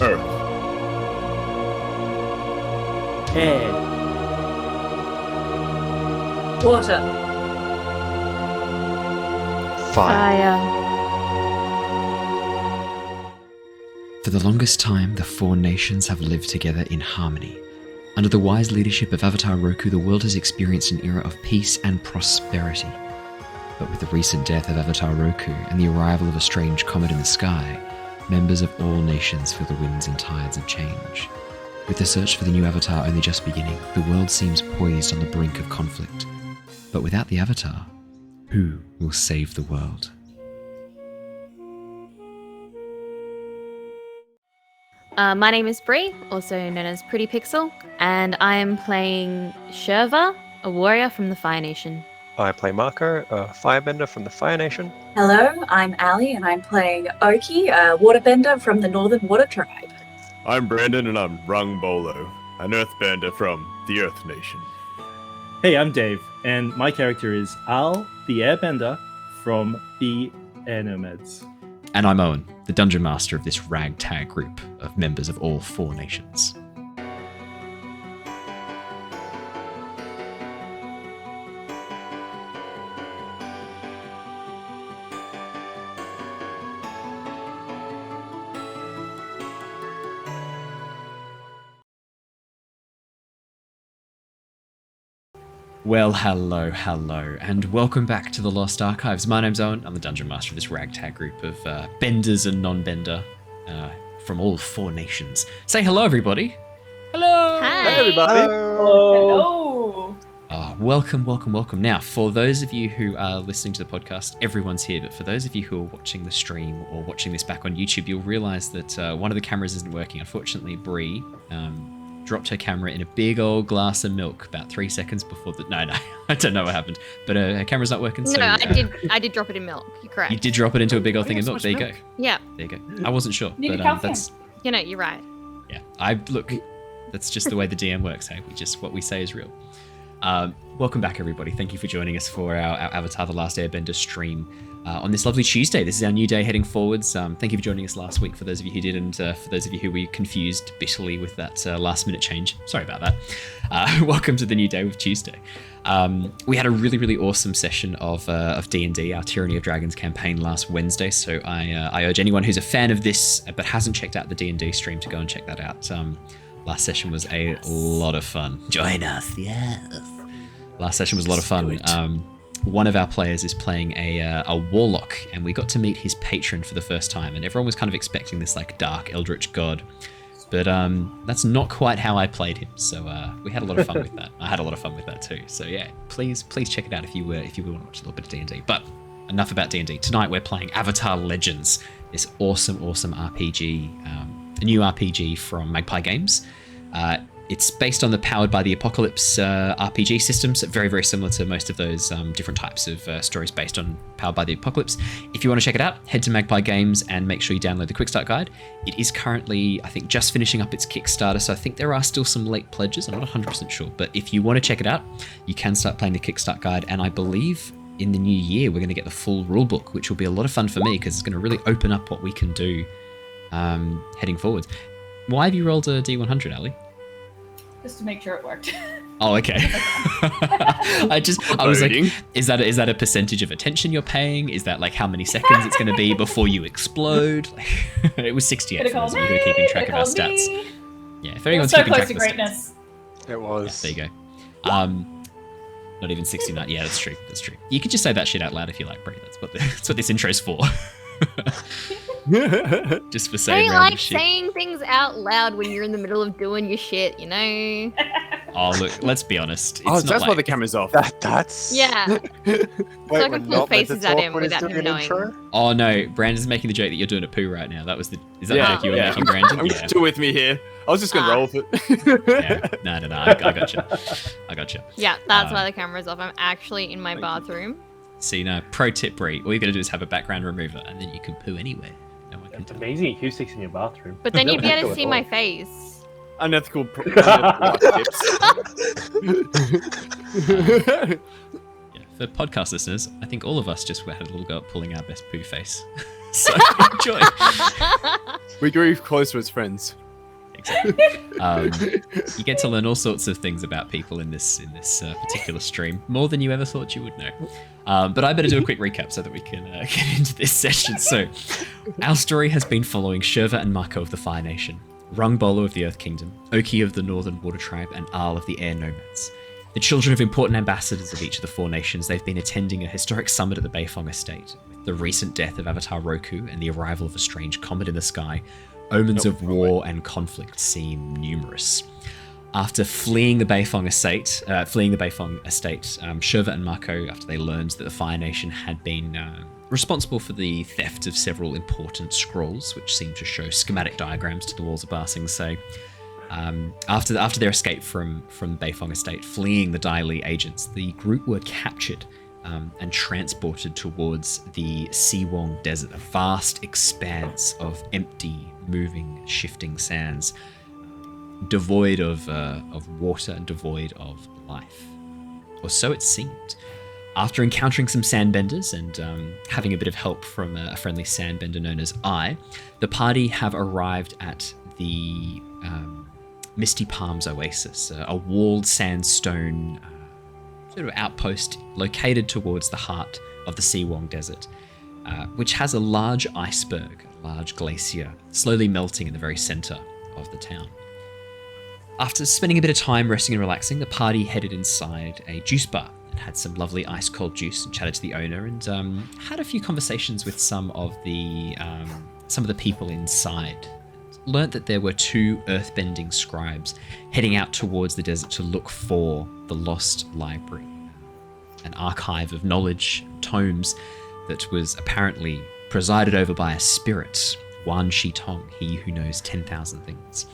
Earth. Air. Water. Fire. For the longest time, the four nations have lived together in harmony. Under the wise leadership of Avatar Roku, the world has experienced an era of peace and prosperity. But with the recent death of Avatar Roku and the arrival of a strange comet in the sky, members of all nations feel the winds and tides of change. With the search for the new Avatar only just beginning, the world seems poised on the brink of conflict. But without the Avatar, who will save the world? My name is Bree, also known as PrettiPixel, and I am playing Shurva, a warrior from the Fire Nation. I play Mako, a firebender from the Fire Nation. Hello, I'm Ali, and I'm playing Oki, a waterbender from the Northern Water Tribe. I'm Brandon, and I'm Rung-Bolo, an earthbender from the Earth Nation. Hey, I'm Dave, and my character is Al, the airbender from the Air Nomads. And I'm Owen, the dungeon master of this ragtag group of members of all four nations. Well, hello, and welcome back to the Lost Archives. My name's Owen, I'm the Dungeon Master of this ragtag group of benders and non-bender from all four nations. Say hello, everybody. Hello! Hi! Hey, everybody! Hello! Welcome. Now, for those of you who are listening to the podcast, everyone's here, but for those of you who are watching the stream or watching this back on YouTube, you'll realise that one of the cameras isn't working. Unfortunately, Bree dropped her camera in a big old glass of milk about 3 seconds before the... No, I don't know what happened, but her camera's not working. So, No, I did drop it in milk. You're correct. You did drop it into a big old thing of milk. There you go. Yeah. There you go. I wasn't sure, Need but calcium. that's... You know, you're right. Yeah, look, that's just the way the DM works, hey? What we say is real. Welcome back, everybody. Thank you for joining us for our Avatar the Last Airbender stream on this lovely Tuesday. This is our new day heading forwards. Thank you for joining us last week, for those of you who did, and for those of you who were confused bitterly with that last-minute change. Sorry about that. Welcome to the new day with Tuesday. We had a really awesome session of D&D, our Tyranny of Dragons campaign last Wednesday, so I urge anyone who's a fan of this but hasn't checked out the D&D stream to go and check that out. Last session was a lot of fun. Join us, yes. Last session was a lot of fun. One of our players is playing a warlock, and we got to meet his patron for the first time, and everyone was kind of expecting this like dark eldritch god, but that's not quite how I played him. So we had a lot of fun with that. I had a lot of fun with that too. So yeah, please check it out if you want to watch a little bit of D&D. But enough about D&D. Tonight we're playing Avatar Legends, this awesome RPG, a new RPG from Magpie Games. It's based on the Powered by the Apocalypse RPG systems, very similar to most of those different types of stories based on Powered by the Apocalypse. If you want to check it out, head to Magpie Games and make sure you download the Quick Start Guide. It is currently, I think, just finishing up its Kickstarter, so I think there are still some late pledges. I'm not 100% sure, but if you want to check it out, you can start playing the Kickstart Guide, and I believe in the new year we're going to get the full rulebook, which will be a lot of fun for me because it's going to really open up what we can do heading forwards. Why have you rolled a D100, Ali? Just to make sure it worked. Oh, okay. I was like, is that a percentage of attention you're paying? Is that like how many seconds it's going to be before you explode? It was 68 for those of you who are keeping track of our stats. Yeah, if anyone's keeping track of the stats. It was. Yeah, there you go. Not even 69. Yeah, that's true. You could just say that shit out loud if you like, Bree. That's what this intro's for. Just for saying I random like shit. saying things out loud when you're in the middle of doing your shit, you know? Oh, look, let's be honest. It's That's not why like... the camera's off. That's... Yeah. Wait, So I can pull faces at him without him knowing. Oh no, Brandon's making the joke that you're doing a poo right now. Is that the joke you were making, I'm Brandon? Yeah. still with me here. I was just gonna roll with it. Yeah. No. I gotcha. Yeah, that's why the camera's off. I'm actually in my bathroom. See, no, pro tip, Bree. All you gotta do is have a background remover, and then you can poo anywhere. No one can It's tell. amazing acoustics in your bathroom. But then you'd be able to No see one my can face. Unethical tips. Yeah, for podcast listeners, I think all of us just had a little go at pulling our best poo face. So enjoy. We grew closer as friends. Exactly. You get to learn all sorts of things about people in this particular stream, more than you ever thought you would know. But I better do a quick recap so that we can get into this session. So, our story has been following Shurva and Mako of the Fire Nation, Rung-Bolo of the Earth Kingdom, Oki of the Northern Water Tribe, and Aal of the Air Nomads. The children of important ambassadors of each of the four nations, they've been attending a historic summit at the Beifong estate. With the recent death of Avatar Roku and the arrival of a strange comet in the sky, omens of war and conflict seem numerous. After fleeing the Beifong estate, Shurva and Mako, after they learned that the Fire Nation had been responsible for the theft of several important scrolls, which seem to show schematic diagrams to the walls of Ba Sing Se. After their escape from Beifong estate, fleeing the Dai Li agents, the group were captured and transported towards the Si Wong Desert, a vast expanse of empty, moving, shifting sands, devoid of water and devoid of life. Or so it seemed. After encountering some sandbenders and having a bit of help from a friendly sandbender known as I, the party have arrived at the Misty Palms Oasis, a walled sandstone sort of outpost located towards the heart of the Si Wong Desert, which has a large iceberg, a large glacier, slowly melting in the very center of the town. After spending a bit of time resting and relaxing, the party headed inside a juice bar and had some lovely ice-cold juice and chatted to the owner and had a few conversations with some of the people inside. Learnt that there were two earthbending scribes heading out towards the desert to look for the lost library, an archive of knowledge and tomes that was apparently presided over by a spirit, Wan Shi Tong, he who knows 10,000 things.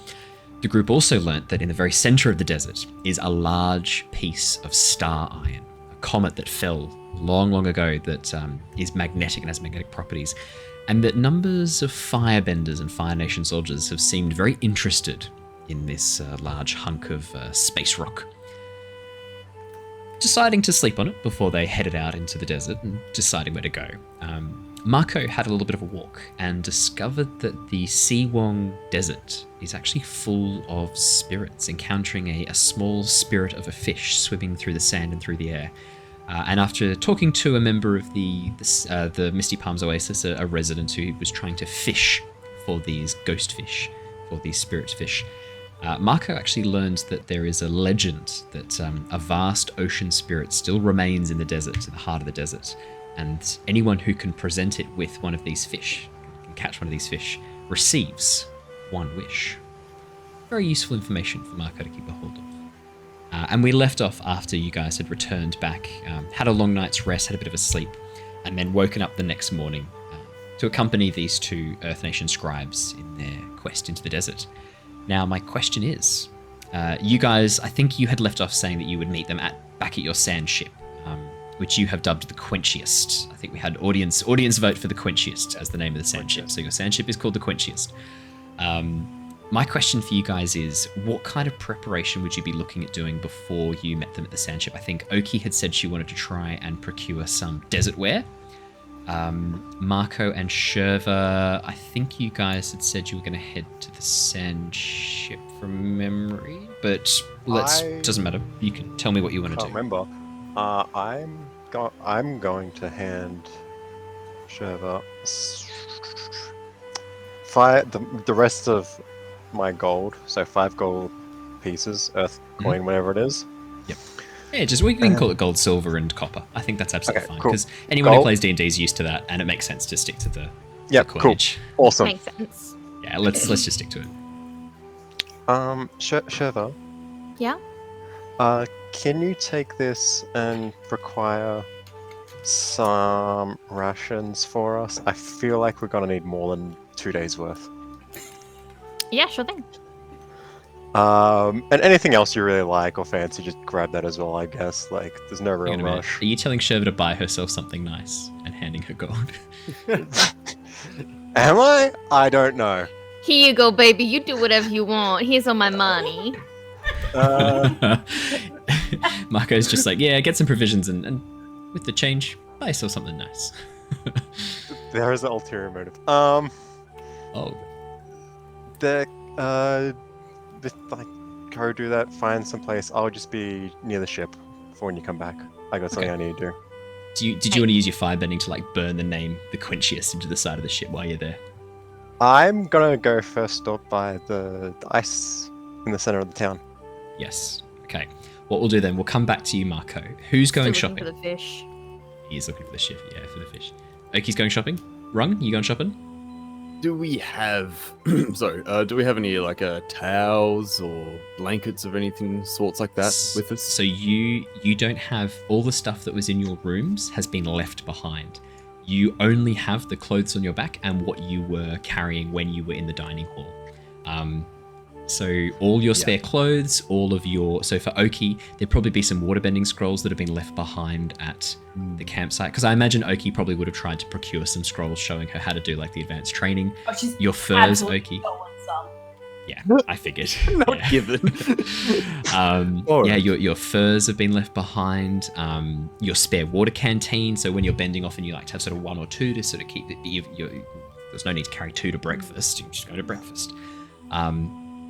The group also learnt that in the very center of the desert is a large piece of star iron, a comet that fell long, long ago that is magnetic and has magnetic properties, and that numbers of firebenders and Fire Nation soldiers have seemed very interested in this large hunk of space rock. Deciding to sleep on it before they headed out into the desert and deciding where to go, Mako had a little bit of a walk and discovered that the Si Wong Desert is actually full of spirits, encountering a small spirit of a fish swimming through the sand and through the air. And after talking to a member of the Misty Palms Oasis, a resident who was trying to fish for these ghost fish, for these spirit fish, Mako actually learned that there is a legend that a vast ocean spirit still remains in the desert, in the heart of the desert, and anyone who can present it with one of these fish, can catch one of these fish, receives one wish. Very useful information for Mako to keep a hold of. And we left off after you guys had returned back, had a long night's rest, had a bit of a sleep, and then woken up the next morning to accompany these two Earth Nation scribes in their quest into the desert. Now, my question is, you guys, I think you had left off saying that you would meet them back at your sand ship, which you have dubbed the Quenchiest. I think we had audience vote for the Quenchiest as the name of the sand ship. So your sand ship is called the Quenchiest. My question for you guys is, what kind of preparation would you be looking at doing before you met them at the sand ship? I think Oki had said she wanted to try and procure some desert wear. Mako and Shurva, I think you guys had said you were going to head to the sand ship from memory, but doesn't matter. You can tell me what you want to do. I can't remember. I'm going to hand Shurva the rest of my gold, so 5 gold pieces, earth coin, whatever it is. Yep. Yeah, we can call it gold, silver, and copper. I think that's absolutely fine, cool. because anyone who plays D&D is used to that, and it makes sense to stick to the coinage. Cool. Awesome. Makes sense. Yeah, let's just stick to it. Shurva, Yeah? can you take this and require some rations for us? I feel like we're gonna need more than 2 days worth. Yeah, sure thing. And anything else you really like or fancy, just grab that as well, I guess. Like, there's no real rush. Are you telling Shurva to buy herself something nice and handing her gold? Am I? I don't know. Here you go, baby. You do whatever you want. Here's all my money. Mako's just like, yeah, get some provisions and with the change, buy yourself something nice. There is an ulterior motive. Oh, Like, go do that. Find some place. I'll just be near the ship for when you come back. I got something Okay. I need to do. did you want to use your firebending to like burn the name the Quenchiest into the side of the ship while you're there? I'm gonna go first stop by the ice in the center of the town. Yes. Okay. What we'll do then, we'll come back to you, Mako. Who's going Still shopping? looking for the fish. He's looking for the ship. Yeah, for the fish. Oki's going shopping. Rung, you going shopping? Do we have do we have any like towels or blankets of anything sorts like that with us? So you don't have all the stuff that was in your rooms has been left behind. You only have the clothes on your back and what you were carrying when you were in the dining hall. So all your spare clothes, all of your... So for Oki, there'd probably be some waterbending scrolls that have been left behind at the campsite. Because I imagine Oki probably would have tried to procure some scrolls showing her how to do like the advanced training. Oh, she's Your furs, absolutely Oki. stolen some. Yeah, I figured. Not Yeah. given. Yeah, your furs have been left behind. Your spare water canteen. So when you're bending off and you like to have sort of one or two to sort of keep it, there's no need to carry two to breakfast. You can just go to breakfast.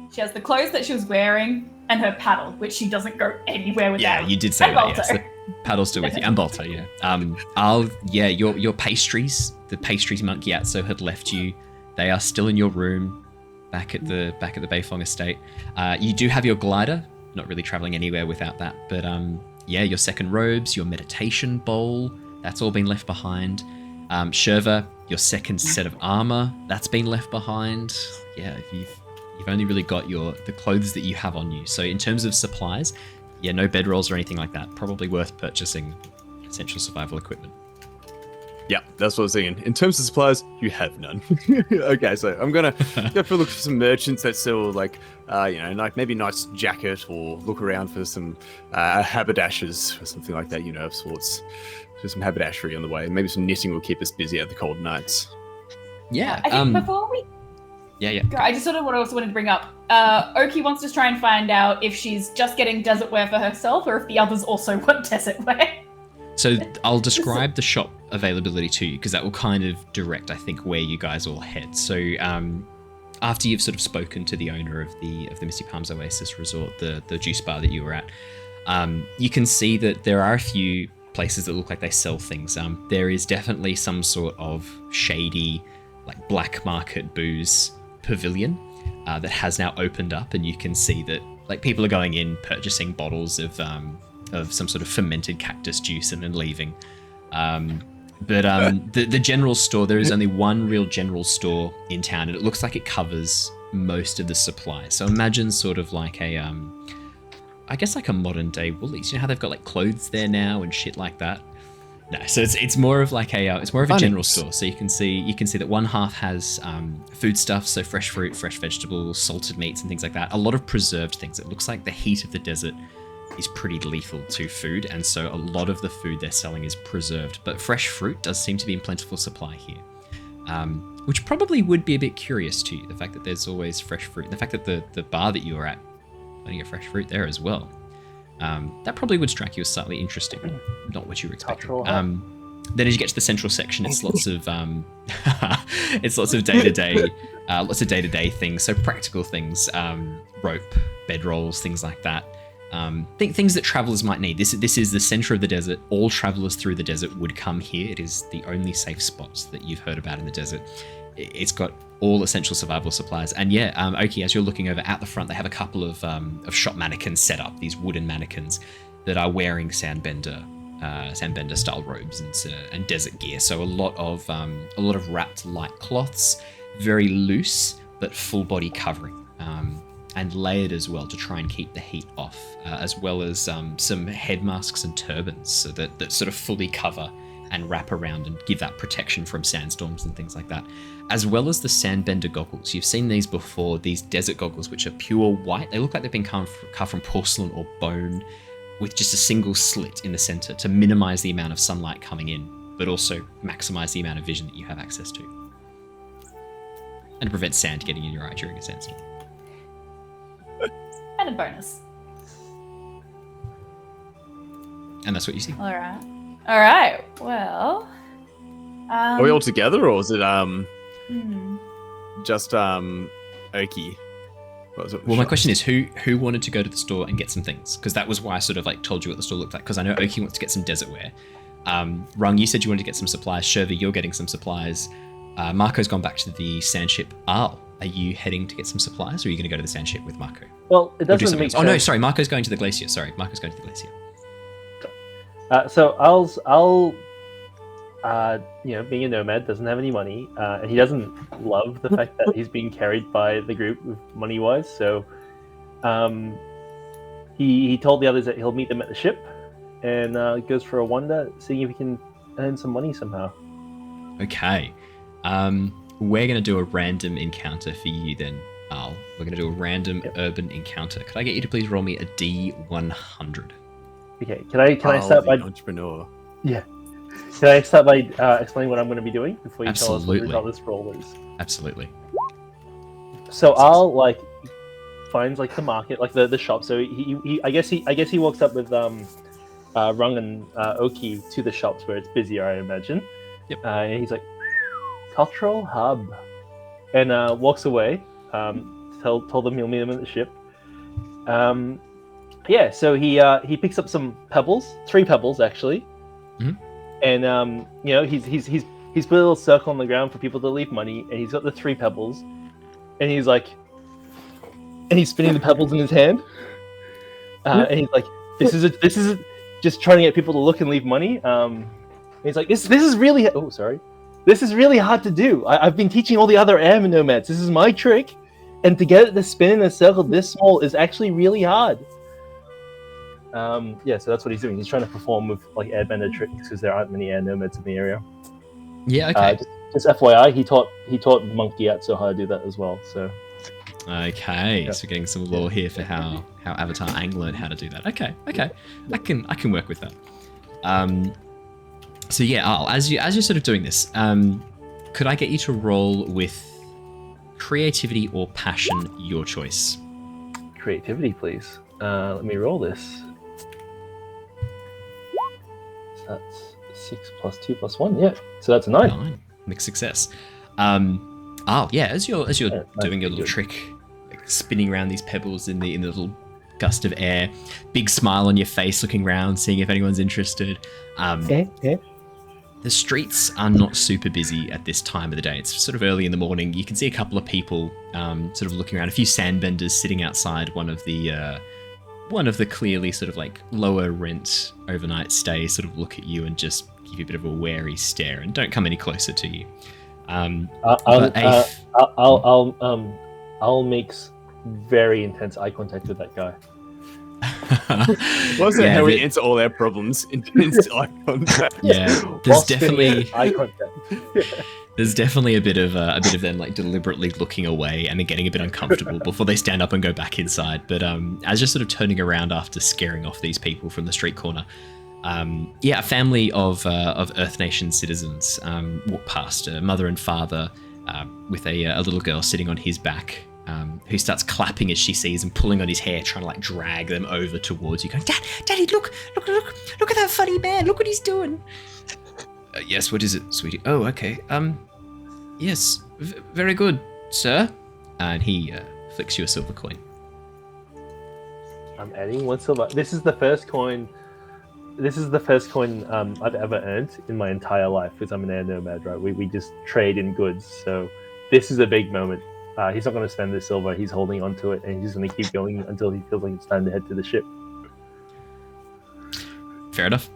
She has the clothes that she was wearing and her paddle, which she doesn't go anywhere without. Yeah, you did say And that. Yes, Balto. the paddle's still with you, and Balto. Yeah. Your pastries. The pastries Monkey Atso had left you. They are still in your room, back at the Beifong estate. You do have your glider. Not really traveling anywhere without that. But your second robes, your meditation bowl. That's all been left behind. Shurva, your second set of armor. That's been left behind. Yeah, You've only really got the clothes that you have on you. So in terms of supplies, no bedrolls or anything like that. Probably worth purchasing essential survival equipment. Yeah, that's what I was thinking. In terms of supplies, you have none. Okay, so I'm gonna go for look for some merchants that sell like maybe a nice jacket, or look around for some haberdashers or something like that, of sorts. Just some haberdashery on the way. Maybe some knitting will keep us busy at the cold nights. Yeah. I think before we Yeah. go, I just sort of also wanted to bring up, Oki wants to try and find out if she's just getting desert wear for herself or if the others also want desert wear. So I'll describe the shop availability to you because that will kind of direct, I think, where you guys all head. So after you've sort of spoken to the owner of the Misty Palms Oasis resort, the juice bar that you were at, you can see that there are a few places that look like they sell things. There is definitely some sort of shady, like black market booze pavilion that has now opened up, and you can see that like people are going in purchasing bottles of some sort of fermented cactus juice and then leaving. But the general store, there is only one real general store in town, and it looks like it covers most of the supplies. So imagine sort of like I guess like a modern day Woolies. You know how they've got like clothes there now and shit like that. No, so it's more of like a general store. So you can see that one half has foodstuffs, so fresh fruit, fresh vegetables, salted meats, and things like that. A lot of preserved things. It looks like the heat of the desert is pretty lethal to food, and so a lot of the food they're selling is preserved. But fresh fruit does seem to be in plentiful supply here, which probably would be a bit curious to you. The fact that there's always fresh fruit, the fact that the bar that you were at, plenty of fresh fruit there as well. That probably would strike you as slightly interesting, not what you were expecting. Then as you get to the central section, it's lots of day-to-day things, so practical things, rope, bedrolls, things like that. Things that travelers might need. This is the center of the desert. All travelers through the desert would come here. It is the only safe spots that you've heard about in the desert. It's got all essential survival supplies. And Oki, as you're looking over at the front, they have a couple of shop mannequins set up, these wooden mannequins that are wearing Sandbender style robes and desert gear. So a lot of wrapped light cloths, very loose but full body covering, and layered as well to try and keep the heat off, as well as some head masks and turbans so that sort of fully cover and wrap around and give that protection from sandstorms and things like that, as well as the Sandbender Goggles. You've seen these before, these desert goggles, which are pure white. They look like they've been carved from porcelain or bone, with just a single slit in the center to minimize the amount of sunlight coming in, but also maximize the amount of vision that you have access to, and to prevent sand getting in your eye during a sandstorm. And a bonus. And that's what you see. All right. Well, Are we all together, or is it hmm. just Oki? Well, my question is, who wanted to go to the store and get some things? Because that was why I sort of like told you what the store looked like. Because I know Oki wants to get some desert wear. Rung, you said you wanted to get some supplies. Shurva, you're getting some supplies. Mako's gone back to the sand ship. Are you heading to get some supplies, or are you going to go to the sand ship with Mako? Well, it Or do doesn't something make else? Oh no, sense. sorry, Mako's going to the glacier. Mako's going to the glacier. So I'll being a nomad, doesn't have any money, and he doesn't love the fact that he's being carried by the group money-wise. So, he told the others that he'll meet them at the ship, and goes for a wander, seeing if he can earn some money somehow. Okay. We're going to do a random encounter for you then, Al. We're going to do a random urban encounter. Could I get you to please roll me a D100? Okay. Can I start by entrepreneur? yeah? Can I start by explaining what I'm going to be doing before you tell us what the Absolutely. result of this roll is? Absolutely. So I'll finds the market, the shop. So he I guess he walks up with Rung and Oki to the shops where it's busier, I imagine. Yep. And he's like, cultural hub, and walks away. Told them he'll meet them at the ship. So he picks up some pebbles, 3 pebbles actually. Mhm. And he's put a little circle on the ground for people to leave money, and he's got the 3 pebbles, and he's spinning the pebbles in his hand, and he's like, this is just trying to get people to look and leave money. And he's like, this is really this is really hard to do. I've been teaching all the other airman nomads. This is my trick, and to get it to spin in a circle this small is actually really hard. So that's what he's doing. He's trying to perform with airbender tricks because there aren't many air nomads in the area. Yeah, okay. Just FYI, he taught Monkey Atso how to do that as well. So Okay, Yeah. so getting some lore here for how Avatar Aang learned how to do that. Okay. I can work with that. So yeah, Al, as you're sort of doing this, could I get you to roll with creativity or passion, your choice? creativity, please. Let me roll this. So that's 6 + 2 + 1. Yeah, so that's a 9. 9. Mixed success. Al, yeah, as you're Yeah, doing your little good. trick, spinning around these pebbles in the little gust of air, big smile on your face, looking around, seeing if anyone's interested. The streets are not super busy at this time of the day. It's sort of early in the morning. You can see a couple of people sort of looking around. A few sandbenders sitting outside one of the clearly sort of lower rent overnight stays. Sort of look at you and just give you a bit of a wary stare and don't come any closer to you. I'll make very intense eye contact with that guy. Wasn't Yeah, how we the- answer all our problems? Intense eye contact. Yeah, While there's spinning definitely eye contact. There's definitely a bit of them deliberately looking away and then getting a bit uncomfortable before they stand up and go back inside. But as you're sort of turning around after scaring off these people from the street corner, a family of Earth Nation citizens walk past, a mother and father with a little girl sitting on his back, who starts clapping as she sees him, pulling on his hair, trying to drag them over towards you, going, Daddy, look at that funny man, look what he's doing. Yes, what is it, sweetie? Oh, okay. Yes, very good, sir. And he flicks you a silver coin. I'm adding 1 silver. This is the first coin I've ever earned in my entire life because I'm an air nomad, right? We just trade in goods, so this is a big moment. He's not going to spend the silver. He's holding on to it, and he's just going to keep going until he feels like it's time to head to the ship. Fair enough.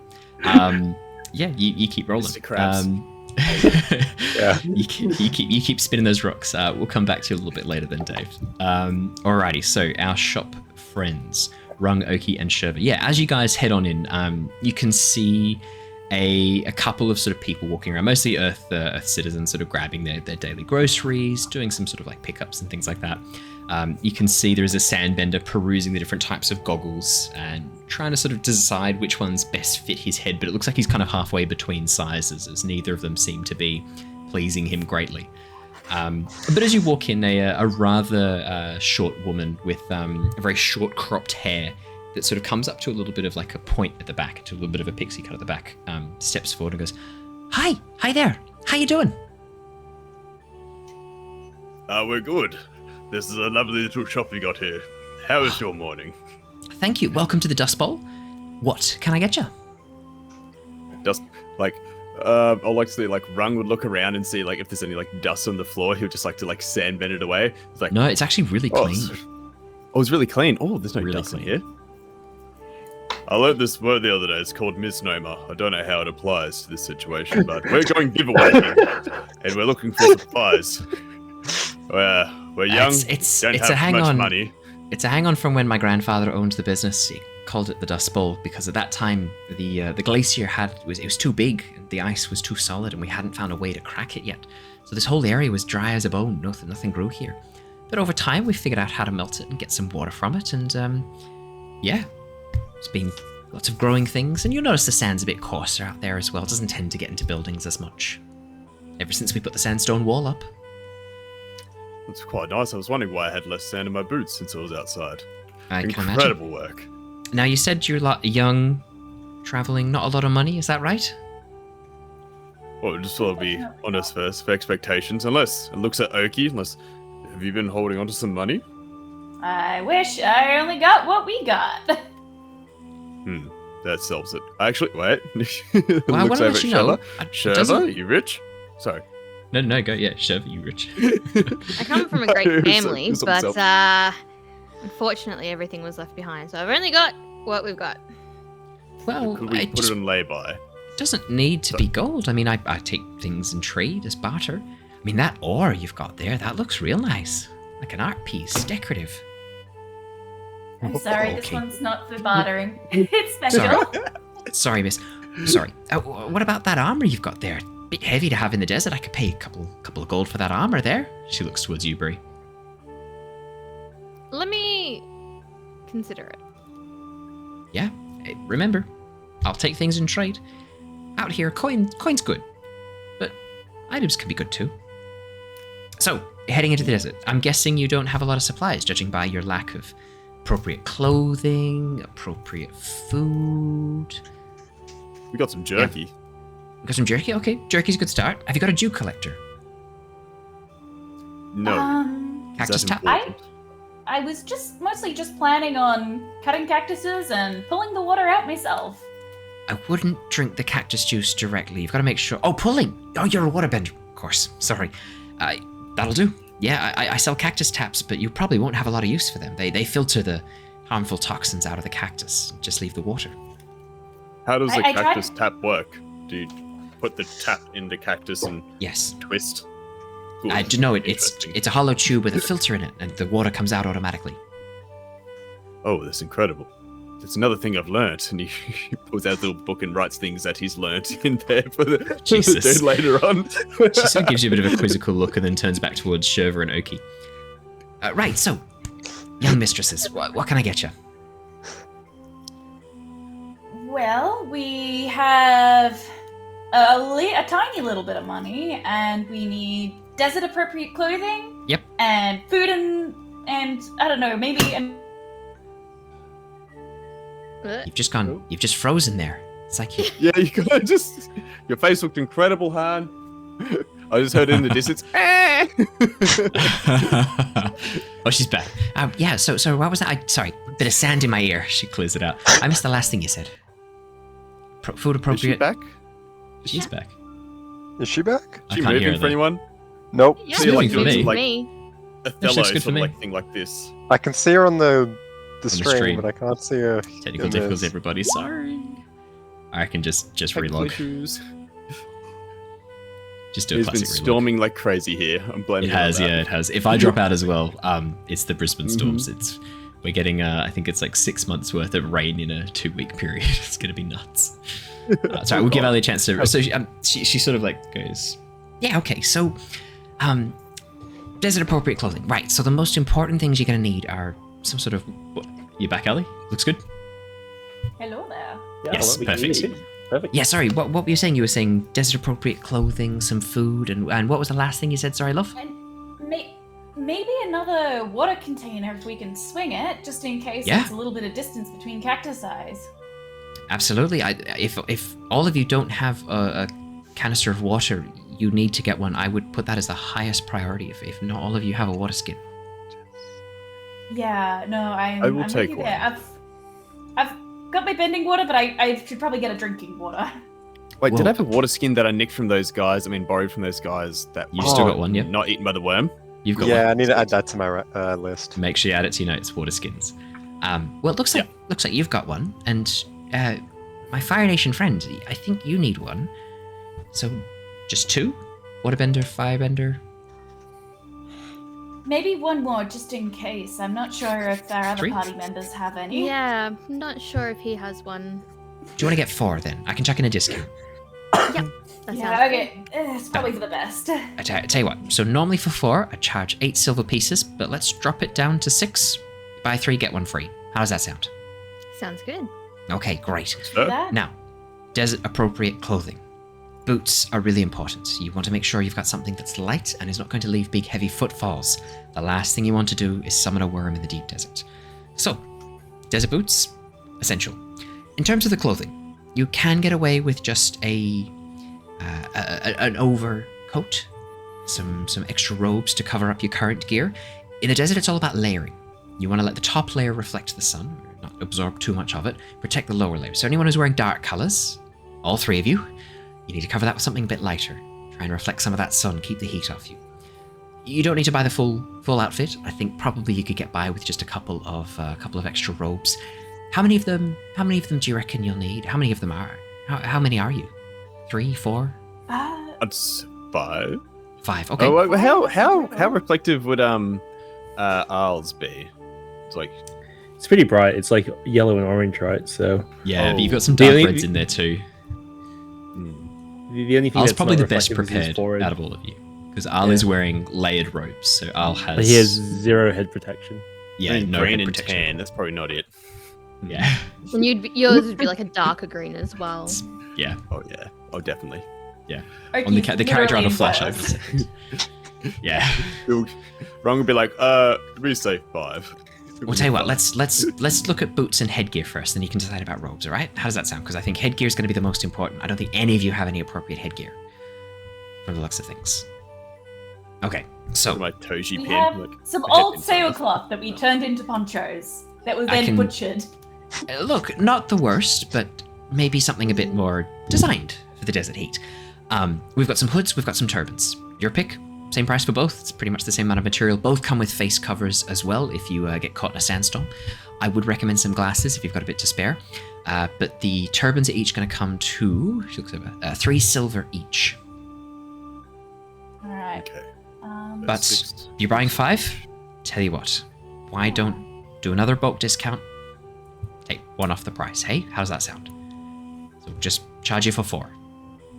You keep rolling. Mr. Krabs. Yeah. You keep spinning those rocks. We'll come back to you a little bit later then, Dave. Alrighty, so our shop friends, Rung, Oki, and Shurva. Yeah, as you guys head on in, you can see a couple of sort of people walking around, mostly Earth citizens, sort of grabbing their daily groceries, doing some sort of pickups and things like that. You can see there is a sandbender perusing the different types of goggles and trying to sort of decide which ones best fit his head, but it looks like he's kind of halfway between sizes, as neither of them seem to be pleasing him greatly. But as you walk in, a rather short woman with very short cropped hair that sort of comes up to a little bit of a point at the back, to a little bit of a pixie cut at the back, steps forward and goes, Hi there. How you doing? We're good. This is a lovely little shop we got here. How is your morning? Thank you. Welcome to the Dust Bowl. What can I get you? Just like, I'd like to see like Rung would look around and see like if there's any like dust on the floor. He would just like to like sandbend it away. It's like, No, it's actually really clean. Oh, it's really clean. Oh, there's no Really dust in clean. here. I learned this word the other day. It's called misnomer. I don't know how it applies to this situation, but we're going giveaway here, and we're looking for supplies. We're young, don't it's a have hang much on. money. It's a hang on from when my grandfather owned the business. He called it the Dust Bowl because at that time the glacier was too big, and the ice was too solid, and we hadn't found a way to crack it yet. So this whole area was dry as a bone. Nothing grew here. But over time, we figured out how to melt it and get some water from it, and yeah, it's been lots of growing things. And you'll notice the sand's a bit coarser out there as well. It doesn't tend to get into buildings as much. Ever since we put the sandstone wall up. It's quite nice. I was wondering why I had less sand in my boots since I was outside. I can imagine. Incredible work. Now, you said you're young, traveling, not a lot of money, is that right? Well, just want to be honest first for expectations. Unless it looks at Oki, have you been holding on to some money? I wish I only got what we got. That solves it. Actually, wait. Well, I want Looks to over let at you know. Shurva, are you rich? Sorry. No, go, yeah, Shurva, you rich. I come from a great It was family, himself. but unfortunately everything was left behind. So I've only got what we've got. Well, Could we it put just it on lay-by? doesn't need to be gold. I mean, I take things in trade as barter. I mean, that ore you've got there, that looks real nice. Like an art piece, decorative. I'm sorry, this Okay. one's not for bartering. It's special. Sorry, miss. Sorry. What about that armor you've got there? Bit heavy to have in the desert. I could pay a couple of gold for that armor there. She looks towards you, Bree. Let me consider it. Yeah, remember, I'll take things in trade. Out here, coin's good, but items can be good too. So, heading into the desert, I'm guessing you don't have a lot of supplies, judging by your lack of appropriate clothing, appropriate food. We got some jerky. You got some jerky? Okay, jerky's a good start. Have you got a dew collector? No. Is Cactus that Tap? important? I was mostly just planning on cutting cactuses and pulling the water out myself. I wouldn't drink the cactus juice directly. You've got to make sure. Oh, pulling! Oh, you're a waterbender. Of course. Sorry. That'll do. Yeah, I sell cactus taps, but you probably won't have a lot of use for them. They filter the harmful toxins out of the cactus. Just leave the water. How does the I tried- cactus tap work? Do you put the tap in the cactus and Yes. twist? Good. I do know it's Interesting. a hollow tube with a filter in it, and the water comes out automatically. Oh, that's incredible. That's another thing I've learnt. And he pulls out a little book and writes things that he's learnt in there for the Jesus. dude later on. She sort of gives you a bit of a quizzical look and then turns back towards Shurva and Oki. Right, so, young mistresses, what can I get you? Well, we have a tiny little bit of money, and we need desert-appropriate clothing. Yep. And food and I don't know, maybe. You've just frozen there. It's like you... Yeah, you got your face looked incredible, Han. I just heard it in the distance. Oh, she's back. Yeah, so what was that? Sorry, bit of sand in my ear. She clears it out. I missed the last thing you said. Food Is she appropriate. back? She's back. Is she back? I She can't hear moving her, for anyone? Nope. Yeah, So you're like moving for doing me. like me. Othello looks good sort for of me. like thing like this. I can see her on the stream. stream, but I can't see her. Technical in difficulties, this. everybody. Sorry. I can just Technical relog. issues. Just do a It's been classic relog. storming like crazy here. I'm blaming It it on has, that. yeah, it has. If I drop out as well, it's the Brisbane storms. Mm-hmm. We're getting, I think it's like 6 months worth of rain in a 2-week period. It's gonna be nuts. Sorry, we'll give Ali a chance to. So she sort of like goes, yeah, okay. So, desert appropriate clothing, right? So the most important things you're gonna need are some sort of. What, you back, Ali? Looks good. Hello there. Yeah, Yes, well, that'd be perfect. easy. Perfect. Yeah, sorry. What were you saying? You were saying desert appropriate clothing, some food, and what was the last thing you said? Sorry, love. And maybe another water container if we can swing it, just in case Yeah. it's a little bit of distance between cactus eyes. Absolutely. If all of you don't have a canister of water, you need to get one, I would put that as the highest priority if not all of you have a water skin. Yeah, no, I will I'm take with you there. one. I've got my bending water, but I should probably get a drinking water. Wait, Whoa. did I have a water skin that I nicked from those guys? Borrowed from those guys that You've still got one, yeah? not eaten by the worm. You've got Yeah, one. I need to add that to my list. Make sure you add it to your notes, water skins. Well, it looks like you've got one, and my Fire Nation friend, I think you need one. So, just 2? Waterbender, Firebender? Maybe one more, just in case. I'm not sure if our other 3? party members have any. Yeah, I'm not sure if he has one. Do you want to get 4 then? I can chuck in a discount. That Yeah, sounds okay. It's probably for the best. I tell you what, so normally for 4, I charge 8 silver pieces, but let's drop it down to 6. Buy 3, get 1 free. How does that sound? good. Sounds good. Okay, great. That? Now, desert-appropriate clothing. Boots are really important. You want to make sure you've got something that's light and is not going to leave big, heavy footfalls. The last thing you want to do is summon a worm in the deep desert. So, desert boots, essential. In terms of the clothing, you can get away with just an overcoat, some extra robes to cover up your current gear. In the desert, it's all about layering. You want to let the top layer reflect the sun, not absorb too much of it, protect the lower layer. So anyone who's wearing dark colors, all 3 of you, you need to cover that with something a bit lighter. Try and reflect some of that sun, keep the heat off you. You don't need to buy the full outfit. I think probably you could get by with just a couple of extra robes. How many of them do you reckon you'll need? How many of them are? How many are you? 3, 4? That's 5. 5. Okay. Oh, how reflective would Isles be? It's like It's pretty bright. It's like yellow and orange, right? So Yeah, but you've got some The dark only- reds in there too. the only thing Al's that's probably not the best reflective is his prepared forehead. out of all of you. Because Al is wearing layered robes, so Al has... But he has 0 head protection. yeah, no green head and protection. tan. That's probably not it. Yeah, And yours would be like a darker green as well. yeah. Oh yeah. Oh definitely. On the character on a flash, I would flashlight. say. Yeah. Rung would be like, we say 5. We'll tell you what. Let's look at boots and headgear first, then you can decide about robes. All right? How does that sound? Because I think headgear is going to be the most important. I don't think any of you have any appropriate headgear, from the looks of things. Okay, so my toji We pin. have like, some protect old themselves. sailcloth that we turned into ponchos that was I then can- butchered. look, not the worst, but maybe something a bit more designed for the desert heat. We've got some hoods, we've got some turbans. Your pick. Same price for both. It's pretty much the same amount of material. Both come with face covers as well if you get caught in a sandstorm. I would recommend some glasses if you've got a bit to spare. But the turbans are each going to come to 3 silver each. Alright. Okay. But if you're buying 5, tell you what, why don't do another bulk discount? Take 1 off the price, hey? How does that sound? So just charge you for 4.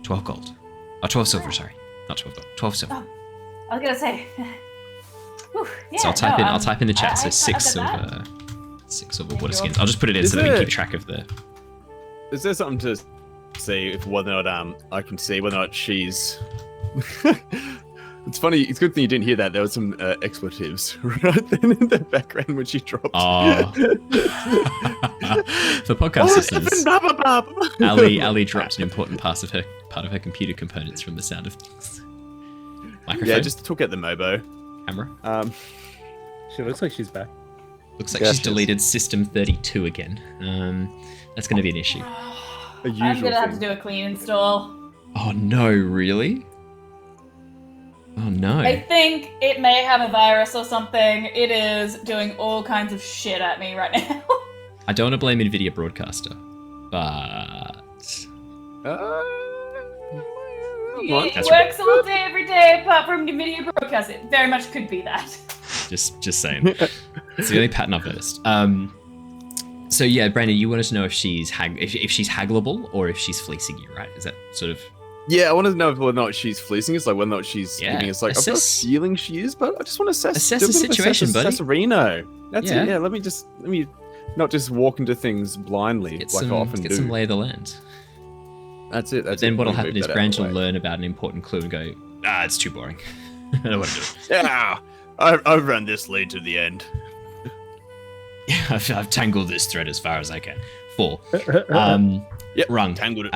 12 gold. Oh, 12 silver, sorry. Not 12 gold. 12 silver. Oh, I was gonna say. Whew, yeah, So I'll type in the chat. So I 6 got that. silver, 6 silver water Thank you. skins. I'll just put it in Is so that we can it- keep track of the. Is there something to see if whether or not I can see whether or not she's? It's funny. It's a good thing you didn't hear that. There was some expletives right then in the background when she dropped. Oh. For podcast listeners, Blah, blah, blah. Ali dropped an important part of her computer components from the sound of things. Microphone, Yeah, just took out the Mobo. camera. She looks like she's back. Looks like Yeah, she's she is. deleted System 32 again. That's going to be an issue. A I'm usual gonna have to thing. do a clean install. Oh no, really? Oh no. I think it may have a virus or something. It is doing all kinds of shit at me right now. I don't want to blame NVIDIA Broadcaster, but It works all day, every day, apart from NVIDIA Broadcast. It very much could be that. just saying. It's the only pattern I've noticed. So yeah, Brandon, you wanted to know if she's if she's haggleable or if she's fleecing you, right? Is that sort of Yeah, I wanted to know whether or not she's fleecing us, like whether or not she's Yeah, giving us like I've got a assess- feeling she is, but I just want to Assess do a the bit of situation, buddy. Assassinino. That's Yeah. it. Yeah, let me not just walk into things blindly get like I often get do. some lay of the land? That's it. But That's then it. what'll Let me happen move is that out Brandon of will the way. learn about an important clue and go, it's too boring. I don't want to do it. Yeah, I've run this lead to the end. I've tangled this thread as far as I can. 4. Yep, Rung. tangled it.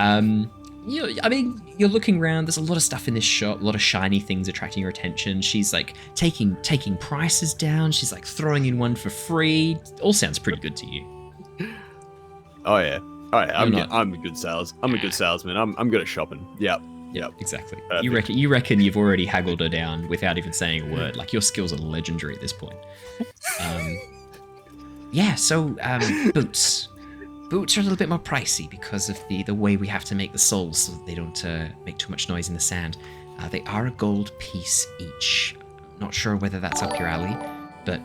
you're looking around. There's a lot of stuff in this shop, a lot of shiny things attracting your attention. She's like taking prices down. She's like throwing in one for free. All sounds pretty good to you. Oh yeah. Oh yeah. I'm a good salesman. I'm good at shopping. Yep. Exactly. Perfect. You reckon you've already haggled her down without even saying a word. Like your skills are legendary at this point. Boots. Boots are a little bit more pricey because of the way we have to make the soles so that they don't make too much noise in the sand. They are a gold piece each. Not sure whether that's up your alley, but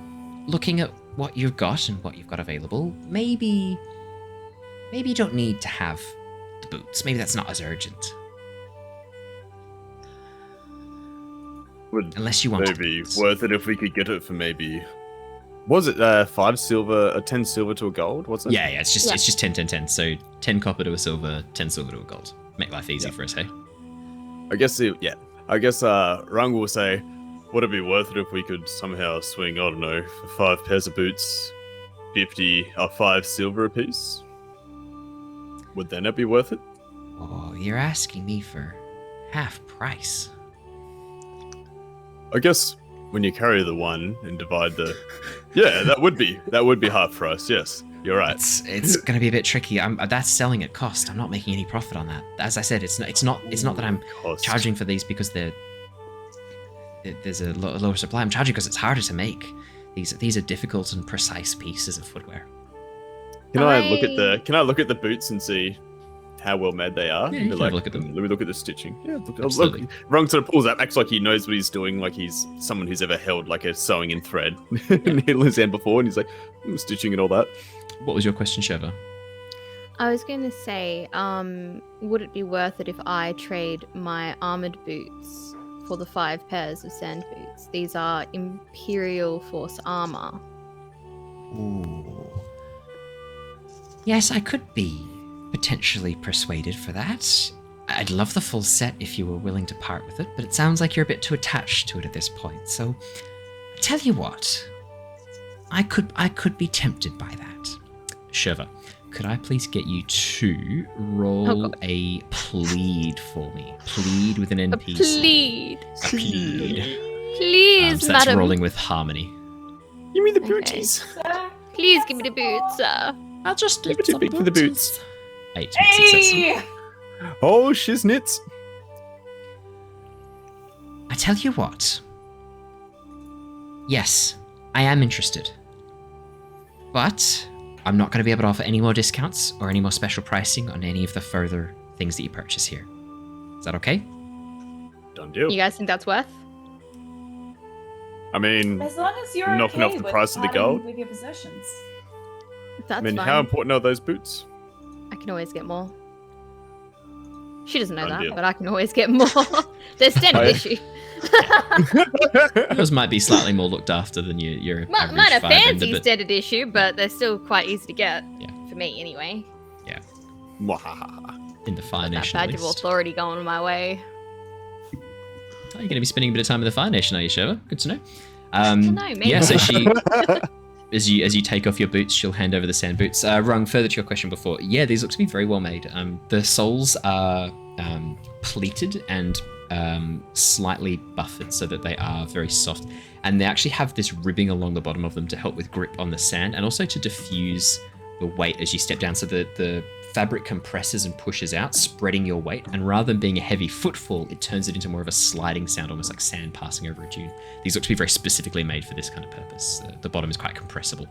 looking at what you've got and what you've got available, maybe you don't need to have the boots. Maybe that's not as urgent. Would Unless you want maybe boots. worth it if we could get it for maybe. Was it 5 silver, 10 silver to a gold? What's it? Yeah, it's just 10. So 10 copper to a silver, 10 silver to a gold. Make life easy for us, hey? I guess Rung will say, would it be worth it if we could somehow swing, I don't know, for 5 pairs of boots, 5 silver apiece? Would then it be worth it? Oh, you're asking me for half price. I guess when you carry the one and divide the, yeah, that would be half price. Yes, you're right. It's going to be a bit tricky. That's selling at cost. I'm not making any profit on that. As I said, it's not that I'm Cost. charging for these because there's a lower supply. I'm charging because it's harder to make. These are difficult and precise pieces of footwear. Can I look at the boots and see how well made they are? Yeah, you can have a look at them. Let me look at the stitching. Yeah, Absolutely. look. Rung sort of pulls up, acts like he knows what he's doing, like he's someone who's ever held like a sewing in thread in his hand before, and he's like stitching and all that. What was your question, Shurva? I was going to say, would it be worth it if I trade my armored boots for the 5 pairs of sand boots? These are Imperial Force armor. Ooh. Yes, I could be potentially persuaded for that. I'd love the full set if you were willing to part with it, but it sounds like you're a bit too attached to it at this point. So, I tell you what, I could be tempted by that. Shurva, could I please get you to roll a plead for me? Plead with an NPC. Plead. A plead. Please, So that's madam. rolling with harmony. Give me the Okay. booties. Please give me the boots, sir. I'll just Maybe too big for the boots. 8 success. Hey! Oh, shiznits. I tell you what. Yes, I am interested. But I'm not going to be able to offer any more discounts or any more special pricing on any of the further things that you purchase here. Is that okay? Done deal. You guys think that's worth? I mean, As long as you're Knocking okay off the with price of the parting gold? with your possessions. That's how fine. important are those boots? I can always get more. She doesn't know Done that, deal. but I can always get more. They're standard I- issue. Yours might be slightly more looked after than your average Mine are firebender, fancy but standard issue, but they're still quite easy to get. Yeah. For me, anyway. Mwahaha. in the Fire Got that Nation badge of list. authority going my way. Oh, you're going to be spending a bit of time in the Fire Nation, are you, Shurva? Good to know. know, maybe. Yeah, so she, as you take off your boots, she'll hand over the sand boots. Rung, further to your question before, yeah, these look to be very well made. The soles are pleated and slightly buffered so that they are very soft, and they actually have this ribbing along the bottom of them to help with grip on the sand and also to diffuse the weight as you step down, so that the fabric compresses and pushes out, spreading your weight, and rather than being a heavy footfall, it turns it into more of a sliding sound, almost like sand passing over a dune. These look to be very specifically made for this kind of purpose. The bottom is quite compressible.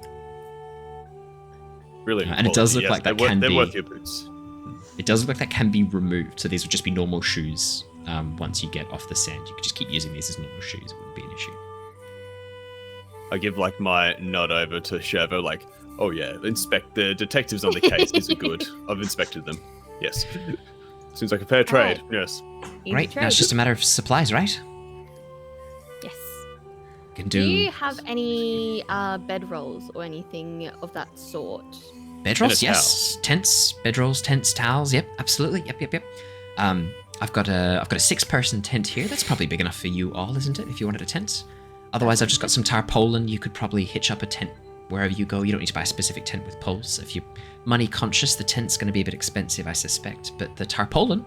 Really, And it does look like that can they're be- worth your boots. It does look like that can be removed, so these would just be normal shoes. Once you get off the sand, you could just keep using these as normal shoes. It wouldn't be an issue. I give like my nod over to Shurva, like, oh yeah, inspect the detectives on the case. These are good. I've inspected them. Yes. Seems like a fair trade. Yes. Easy Right, now trade. it's just a matter of supplies, right? Yes. Can Do do you have any bedrolls or anything of that sort? bedrolls, And a yes. Tents, bedrolls, tents, towels. Yep, absolutely. Yep. I've got a 6-person tent here. That's probably big enough for you all, isn't it? If you wanted a tent. Otherwise, I've just got some tarpaulin. You could probably hitch up a tent wherever you go. You don't need to buy a specific tent with poles. If you're money conscious, the tent's going to be a bit expensive, I suspect. But the tarpaulin,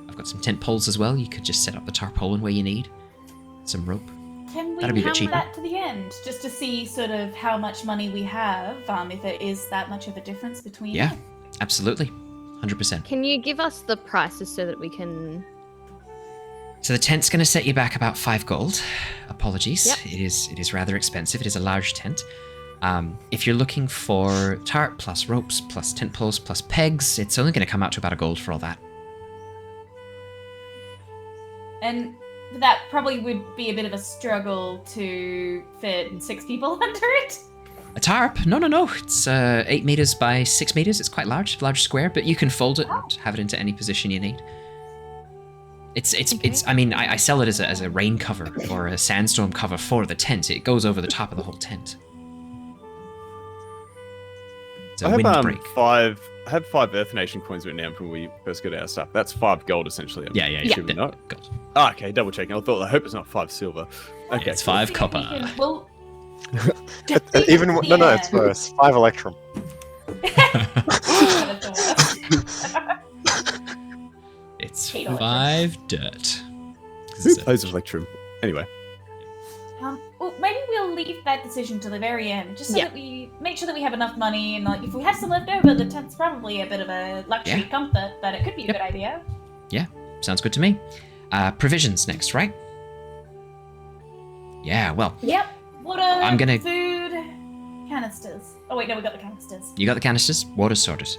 I've got some tent poles as well. You could just set up the tarpaulin where you need. Some rope. Can we That'd be a bit hammer cheaper. that to the end, just to see sort of how much money we have, if there is that much of a difference between Yeah. it? Absolutely. 100%. Can you give us the prices so that we can? So the tent's going to set you back about 5 gold. Apologies. Yep. It is rather expensive. It is a large tent. If you're looking for tarp plus ropes plus tent poles plus pegs, it's only going to come out to about 1 gold for all that. And that probably would be a bit of a struggle to fit 6 people under it. A tarp? No. It's 8 meters by 6 meters. It's quite large square, but you can fold it and have it into any position you need. It's. I mean, I sell it as a rain cover or a sandstorm cover for the tent. It goes over the top of the whole tent. It's a I have windbreak. I had 5 Earth Nation coins written down from when we first got our stuff. That's 5 gold essentially. Yeah. Assuming not. Gold. Ah, okay, double checking. I hope it's not 5 silver. Okay, It's 5 copper. Well, Even no, it's worse. 5 electrum. It's Hate electrum. 5 dirt. Who plays Electrum? Anyway, well, maybe we'll leave that decision to the very end, just so Yeah. that we make sure that we have enough money, and like if we have some left over, the tent's probably a bit of a luxury Yeah. comfort, but it could be a Yep. good idea. Sounds good to me. Provisions next, right? Yeah, well, Yep. Water, I'm gonna- food, canisters. Oh wait, no, we got the canisters. you got the canisters. Water's sorted.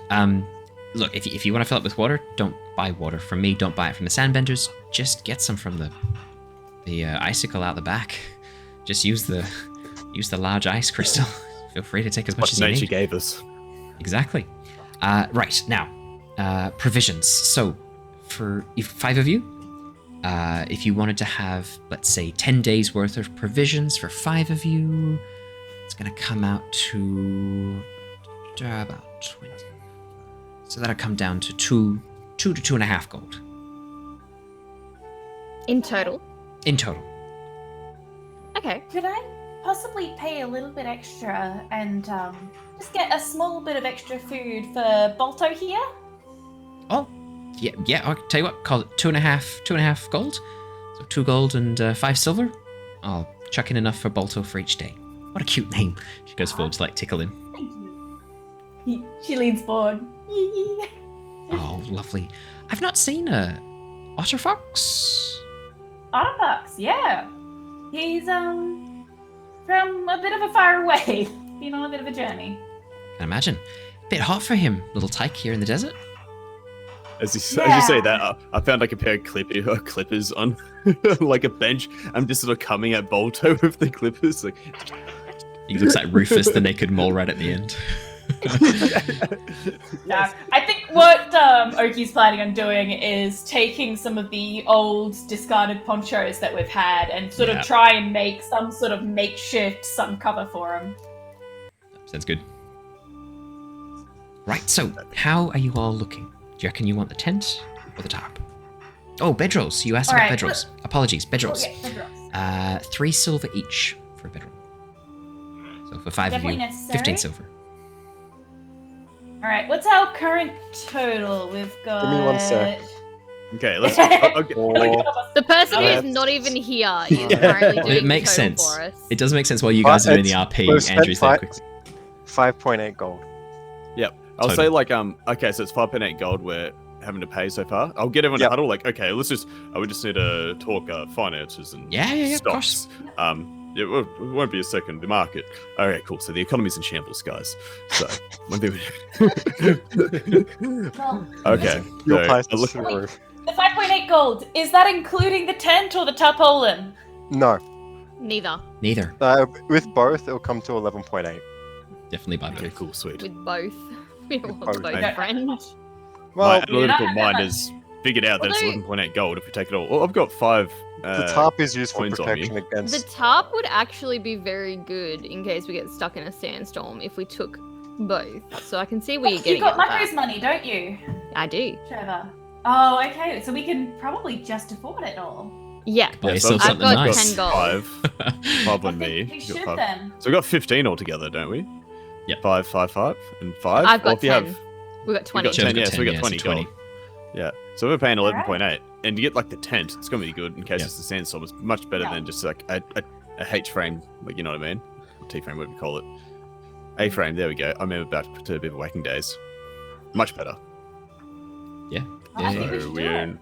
Look, if you want to fill it with water, don't buy water from me. Don't buy it from the Sandbenders. Just get some from the icicle out the back. Just use the large ice crystal. Feel free to take as much what as you nature need. gave us. Exactly. Right, now, provisions. So, for 5 of you, if you wanted to have, let's say, 10 days worth of provisions for 5 of you, it's going to come out to about 20. So that'll come down to 2 to 2.5 gold In total. in total. Okay. Could I possibly pay a little bit extra and just get a small bit of extra food for Balto here? Oh, yeah. I'll tell you what. Call it 2.5 gold. So 2 gold and 5 silver. I'll chuck in enough for Balto for each day. What a cute name. She goes forward to tickle him. Thank you. She leans forward. Oh, lovely. I've not seen a otter fox. Otterfox, yeah. He's from a bit of a far away. Been on a bit of a journey. Can imagine. Bit hot for him, little tyke here in the desert. As you say that, I found like a pair of clippers on like a bench. I'm just sort of coming at Bolto with the clippers. Like, He looks like Rufus, the naked mole, right at the end. Yeah, I think what Oki's planning on doing is taking some of the old discarded ponchos that we've had and sort Yeah. of try and make some sort of makeshift sun cover for him. Sounds good. Right, so how are you all looking? Do you reckon you want the tent or the tarp? Oh, bedrolls. You asked about Alright, bedrolls. Apologies, bedrolls. Oh, yeah, 3 silver each for a bedroll. So for 5 Definitely of you, necessary. 15 silver. All right, what's our current total? We've got. Give me 1 sec. okay, let's. Okay. Or The person Yeah. who's not even here is currently doing It makes the total sense. for us. It does make sense while you guys are doing the We've RP. spent Andrew's there 5 quickly. 5.8 gold. I'll Total. say like okay, so it's 5.8 gold we're having to pay so far. I'll get everyone Yep. to huddle. Like, okay, we just need to talk finances and Yeah, of course. stocks. Yeah, it won't be a second. The market. All right, cool. So the economy's in shambles, guys. So one thing. Well, Okay. Your so price I is look- through the roof. the 5.8 gold, is that including the tent or the tarpaulin? No. Neither. Neither. With both, it'll come to 11.8. Definitely by Okay, both. cool, sweet. With both. We want Both, both, mate. friend. My Well, analytical not mind that has figured out that it's Although- 11.8 gold if we take it all. Oh, I've got 5. the tarp is used for coins on me. protection The against. tarp would actually be very good in case we get stuck in a sandstorm if we took both. So I can see where you're You getting got at with Mako's that. money, don't you, I do. Trevor? Oh, okay. So we can probably just afford it all. Yeah. Buy Yeah, yourself so I've something got nice. 10 gold. 5 I on me. think we You've should got 5. then. So we've got 15 altogether, don't we? Yep. 5, 5, 5, and 5. I've Well, got if you 10. have, We've got 20. got 10, Trev's yeah, got so we 10, got 20 so 20. gold. Yeah. So we're paying Alright. 11.8, and to get like the tent, it's gonna be good in case Yeah. it's a sandstorm. It's much better Yeah. than just like a H frame, like you know what I mean? T frame, whatever you call it. A frame. There we go. I remember back to bivouacking days. Much better. Yeah. I think we So should we're do it. in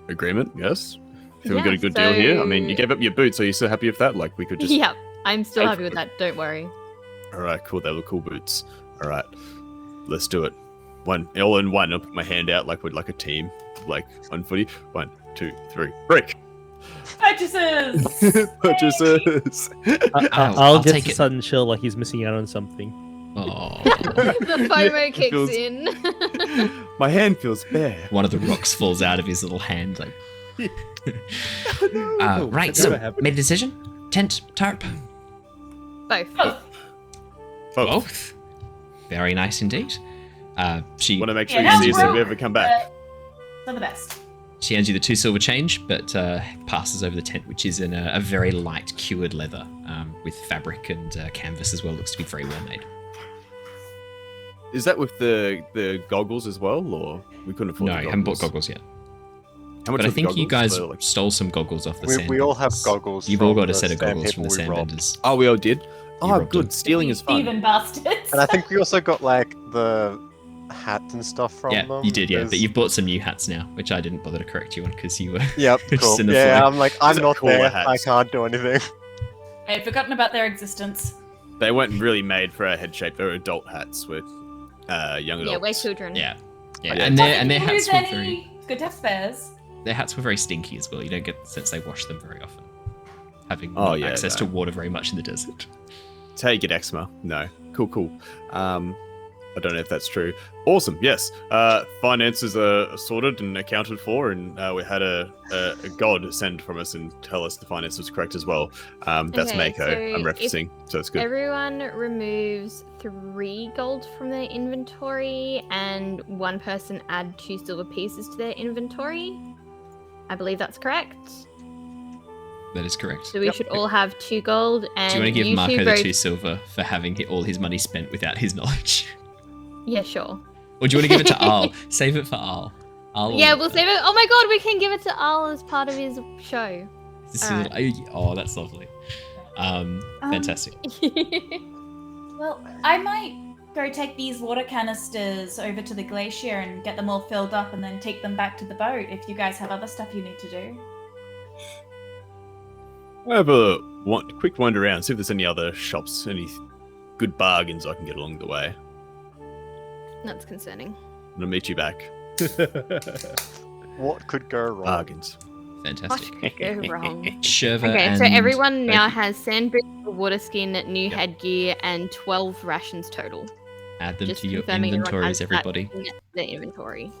agreement. Yes. Feel we Yeah, got a good deal here. I mean, so- you gave up your boots. Are you still happy with that? Like we could just. Yep, I'm still Pay happy for with it. that. Don't worry. All right. Cool. They were cool boots. All right. Let's do it. All in one. I'll put my hand out like we're like a team, like on footy. 1, 2, 3. Break. Purchases! Purchases. I'll get take a it. sudden chill like he's missing out on something. Oh, The FOMO kicks feels- in. My hand feels bare. one of the rocks falls out of his little hand. Like, right. That So never happened. made a decision. Tent, tarp, Both. Both. both. Very nice indeed. She Want to make sure Yeah, you see us if broke, we ever come back. They're the best. She hands you the 2 silver change, but passes over the tent, which is in a very light cured leather with fabric and canvas as well. Looks to be very well made. Is that with the goggles as well, or we couldn't afford? No, the you haven't bought goggles? goggles yet. How much But I are the think you goggles? guys So, like- stole some goggles off the We all have Sandbenders. goggles. You've all from got a the set of sand goggles from the people we robbed. Sandbenders. Oh, we all did. Oh, robbed good. them. Stealing is fun. Even bastards. And I think we also got like the hats and stuff from Yeah, them. you did, yeah. But There's- you've bought some new hats now, which I didn't bother to correct you on because you were. Yep, just cool. in the Yeah, fly. I'm like, I'm Those are not cooler there. hats. I can't do anything. I had forgotten about their existence. They weren't really made for our head shape. They were adult hats with young adults. Yeah, we're children. Yeah. Yeah, Yeah. and Doesn't their hats lose were any very good to have spares. their hats were very stinky as well. You don't get the sense they wash them very often, having Oh, not yeah, access no. to water very much in the desert. It's how you get eczema. No. Cool. I don't know if that's true. Awesome. Yes. Finances are sorted and accounted for, and we had a god send from us and tell us the finance was correct as well. That's Okay, Mako so I'm referencing, so it's good. Everyone removes 3 gold from their inventory, and 1 person add 2 silver pieces to their inventory. I believe that's correct. That is correct. So we should all have 2 gold, and Do you want to give two Mako the both- 2 silver for having all his money spent without his knowledge? Yeah, sure. Or do you want to give it to Al? Save it for Al. Al Yeah, we'll save it. Oh my god, we can give it to Al as part of his show. This alright. oh, that's lovely. Fantastic. Well, I might go take these water canisters over to the glacier and get them all filled up and then take them back to the boat if you guys have other stuff you need to do. I have a quick wander around, see if there's any other shops, any good bargains I can get along the way. That's concerning. And I'll meet you back. What could go wrong? Bargains. Fantastic. What could go wrong? Shurva Okay, and so everyone now Oki, has sand boots, water skin, new Yep. headgear, and 12 rations total. add them Just to your confirming everyone inventories, has that everybody. in their inventory.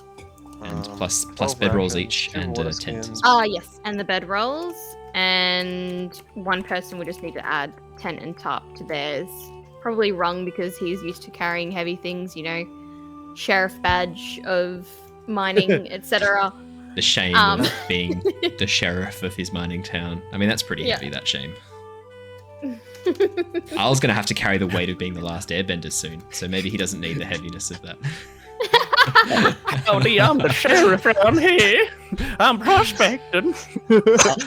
And Um, plus 12 bedrolls rations, each 2 and water a tent. skins. Ah, yes, and the bed rolls, and 1 person would just need to add tent and tarp to theirs. Probably Rung because he's used to carrying heavy things, you know, sheriff badge of mining, etc. The shame Um. of being the sheriff of his mining town. I mean, that's pretty Yeah. heavy, that shame. Al's going to have to carry the weight of being the last airbender soon, so maybe he doesn't need the heaviness of that. Howdy, I'm the sheriff around here. I'm prospecting. I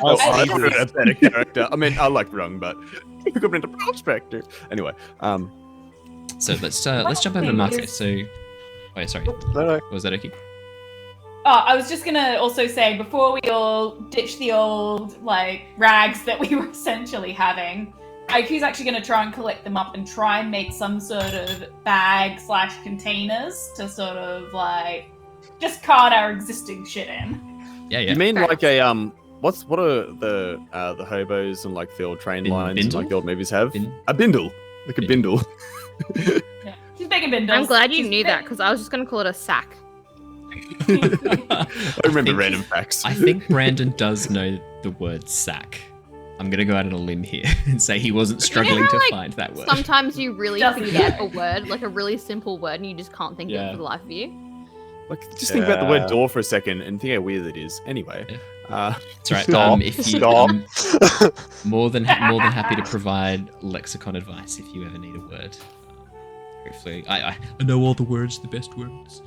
I'll could have a better character. I mean, I like Rung, but you could have been the prospector. Anyway, So let's jump over to market. So, oh yeah, sorry. No. Was that okay? Oh, I was just gonna also say, before we all ditch the old, like, rags that we were essentially having, IQ's actually gonna try and collect them up and try and make some sort of bag/containers to sort of, like, just cart our existing shit in. Yeah, yeah. you mean Fair like a what are the hobos and like the old train lines Bindle? like the old movies have? Bin- A bindle, like a bindle. Yeah. She's making bindles. I'm glad you She's knew that because I was just going to call it a sack. I remember think- random facts. I think Brandon does know the word sack. I'm going to go out on a limb here and say he wasn't struggling how, to like, find that word. Sometimes you really Doesn't forget know. a word, like a really simple word, and you just can't think of Yeah. it for the life of you. Like, just think about the word Yeah. door for a second and think how weird it is. Anyway, That's right. Stop. If you, Stop. more than happy to provide lexicon advice if you ever need a word. Hopefully, I know all the words, the best words.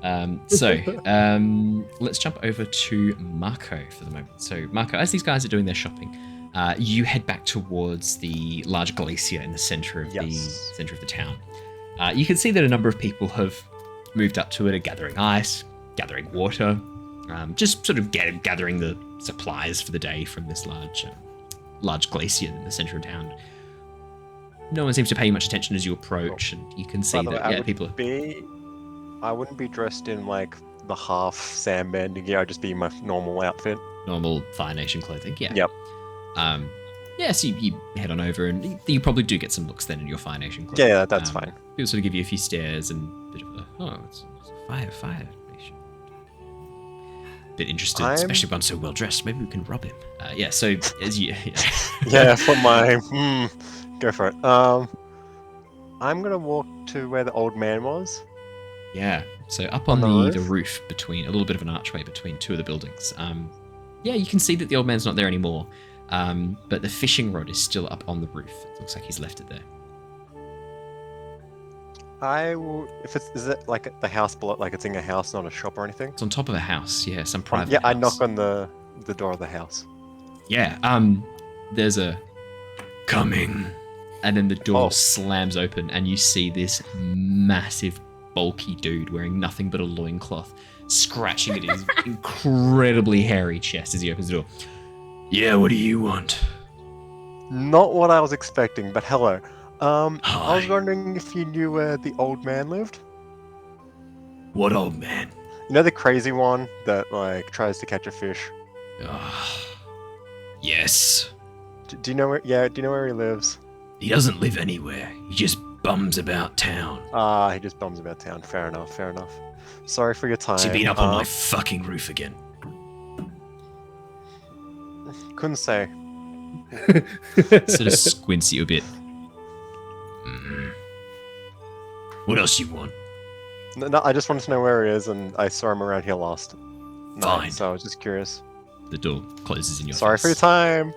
Let's jump over to Mako for the moment. So Mako, as these guys are doing their shopping, you head back towards the large glacier in the center of the town. You can see that a number of people have moved up to it, are gathering ice, gathering water, just sort of gathering the supplies for the day from this large glacier in the center of town. No one seems to pay much attention as you approach, and you can see that people. I wouldn't be dressed in like the half Sandbender gear. I'd just be in my normal outfit. Normal Fire Nation clothing, yeah. Yep. So you head on over, and you probably do get some looks then in your Fire Nation clothing. Yeah, that's fine. People sort of give you a few stares and a bit of it's a Fire Nation. Bit interested, especially one so well dressed. Maybe we can rob him. So as you... Yeah, for my... go for it. I'm going to walk to where the old man was. Yeah, so up on the roof between a little bit of an archway between two of the buildings. You can see that the old man's not there anymore, but the fishing rod is still up on the roof. It looks like he's left it there. I will. Is it like the house below? Like it's in a house, not a shop or anything? It's on top of a house. Yeah, some private. Yeah, house. I knock on the door of the house. Yeah. There's a coming, and then the door slams open, and you see this massive, bulky dude wearing nothing but a loincloth, scratching at his incredibly hairy chest as he opens the door. Yeah, what do you want? Not what I was expecting, but hello. Hi. I was wondering if you knew where the old man lived? What old man? You know the crazy one that like tries to catch a fish? Yes. Do you know where? Yeah, do you know where he lives? He doesn't live anywhere. He just bums about town. He just bums about town. Fair enough. Sorry for your time. Has he been up on my fucking roof again? Couldn't say. Sort of squints at you a bit. What else you want? No, I just wanted to know where he is, and I saw him around here last night, Fine. So I was just curious. The door closes in your Sorry face. for your time.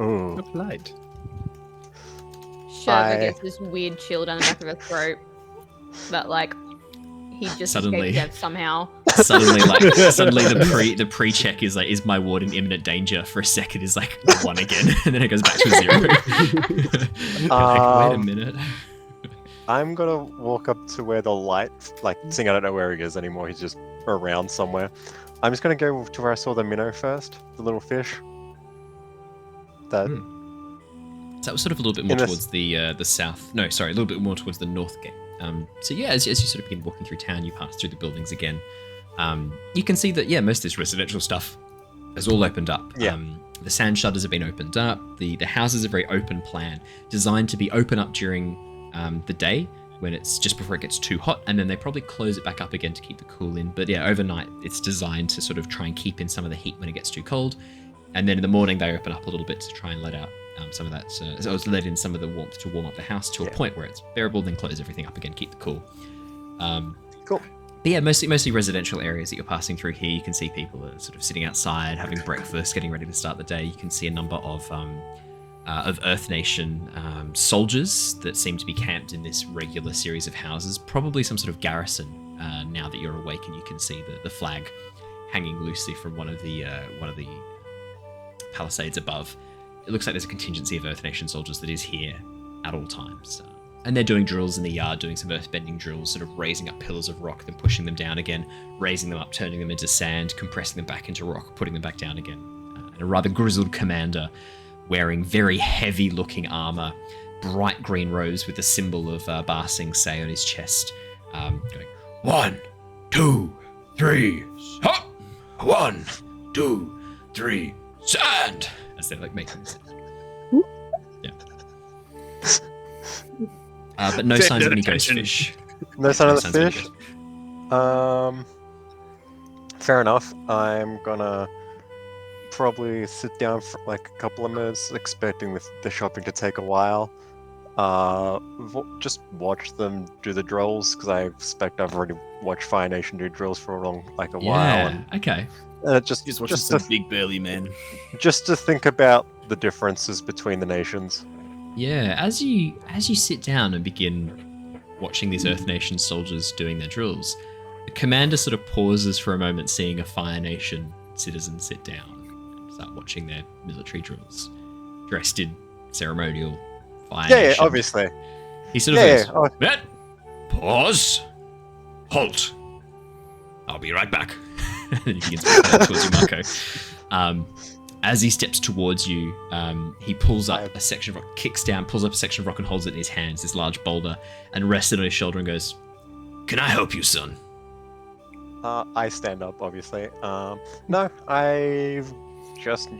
Ooh. Polite. Shurva gets this weird chill down the back of her throat that like he just Suddenly. escaped death somehow. Suddenly the pre-check is like, is my ward in imminent danger? For a second is like 1 again, and then it goes back to 0. Wait a minute. I'm gonna walk up to where the light, seeing I don't know where he is anymore, he's just around somewhere. I'm just gonna go to where I saw the minnow first, the little fish. That. So that was sort of a little bit more towards the south. No, sorry, a little bit more towards the north gate. So yeah, as you sort of begin walking through town, you pass through the buildings again. You can see that most of this residential stuff has all opened up. Yeah. The sand shutters have been opened up. The houses are very open plan, designed to be open up during the day when it's just before it gets too hot, and then they probably close it back up again to keep the cool in. But yeah, overnight it's designed to sort of try and keep in some of the heat when it gets too cold, and then in the morning they open up a little bit to try and let out some of that. So let in some of the warmth to warm up the house to a point where it's bearable, then close everything up again, keep the cool. Cool. But yeah, mostly residential areas that you're passing through here. You can see people are sort of sitting outside, having breakfast, getting ready to start the day. You can see a number of Earth Nation soldiers that seem to be camped in this regular series of houses. Probably some sort of garrison. Now that you're awake, and you can see the flag hanging loosely from one of the palisades above. It looks like there's a contingency of Earth Nation soldiers that is here at all times. And they're doing drills in the yard, doing some earth-bending drills, sort of raising up pillars of rock, then pushing them down again, raising them up, turning them into sand, compressing them back into rock, putting them back down again. And a rather grizzled commander wearing very heavy-looking armor, bright green rose with the symbol of Ba Sing Se on his chest, going, 1, 2, 3, hop! 1, 2, 3, sand! As they're like making this. Yeah. But no signs of any ghost fish. No sign of the signs of any fish? ghost- Fair enough. I'm gonna probably sit down for like a couple of minutes, expecting the shopping to take a while. Just watch them do the drills, because I expect I've already watched Fire Nation do drills for a while. Yeah, okay. Just watching some big burly men. Just to think about the differences between the nations. Yeah, as you sit down and begin watching these Earth Nation soldiers doing their drills, the commander sort of pauses for a moment, seeing a Fire Nation citizen sit down and start watching their military drills, dressed in ceremonial Fire Nation. Yeah, obviously. He sort of goes, "Matt, pause, halt. I'll be right back." And he begins to walk towards you, Mako. As he steps towards you, he pulls up a section of rock, kicks down, pulls up a section of rock and holds it in his hands, this large boulder, and rests it on his shoulder and goes, "Can I help you, son?" I stand up, obviously. No, I just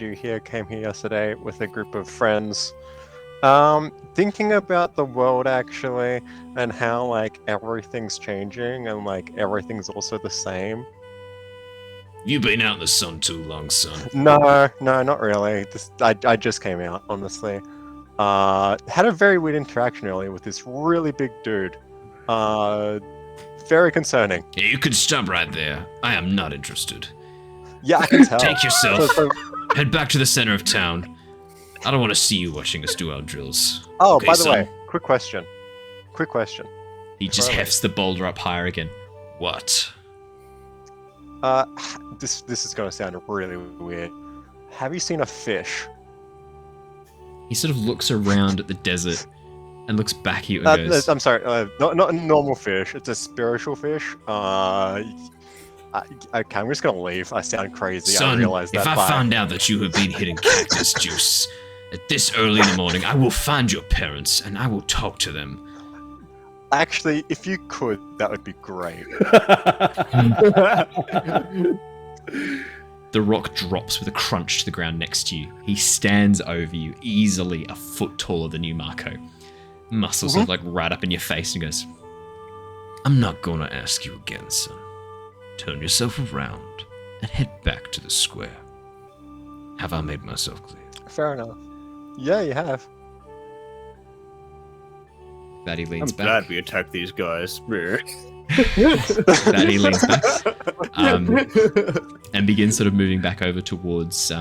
came here yesterday with a group of friends. Thinking about the world, actually, and how, like, everything's changing and, like, everything's also the same. You've been out in the sun too long, son. No, not really. I just came out, honestly. Had a very weird interaction earlier with this really big dude. Very concerning. Yeah, you could stop right there. I am not interested. Yeah, I can tell. Take yourself. Head back to the center of town. I don't want to see you watching us do our drills. Oh, Okay, by the son? way, quick question. He just Right. hefts the boulder up higher again. What? This is gonna sound really weird. Have you seen a fish? He sort of looks around at the desert and looks back at you and goes, I'm sorry, not a normal fish. It's a spiritual fish. Okay, I'm just gonna leave. I sound crazy. I "Son, realize that. if I but- found out that you have been hitting cactus juice at this early in the morning, I will find your parents and I will talk to them." Actually, if you could, that would be great. The rock drops with a crunch to the ground next to you. He stands over you, easily a foot taller than you, Mako. Muscles sort of like right up in your face, and goes, "I'm not gonna ask you again, son. Turn yourself around and head back to the square. Have I made myself clear?" Fair enough. Yeah, you have. That he I'm leans back. glad we attacked these guys. That he leans back. And begins sort of moving back over towards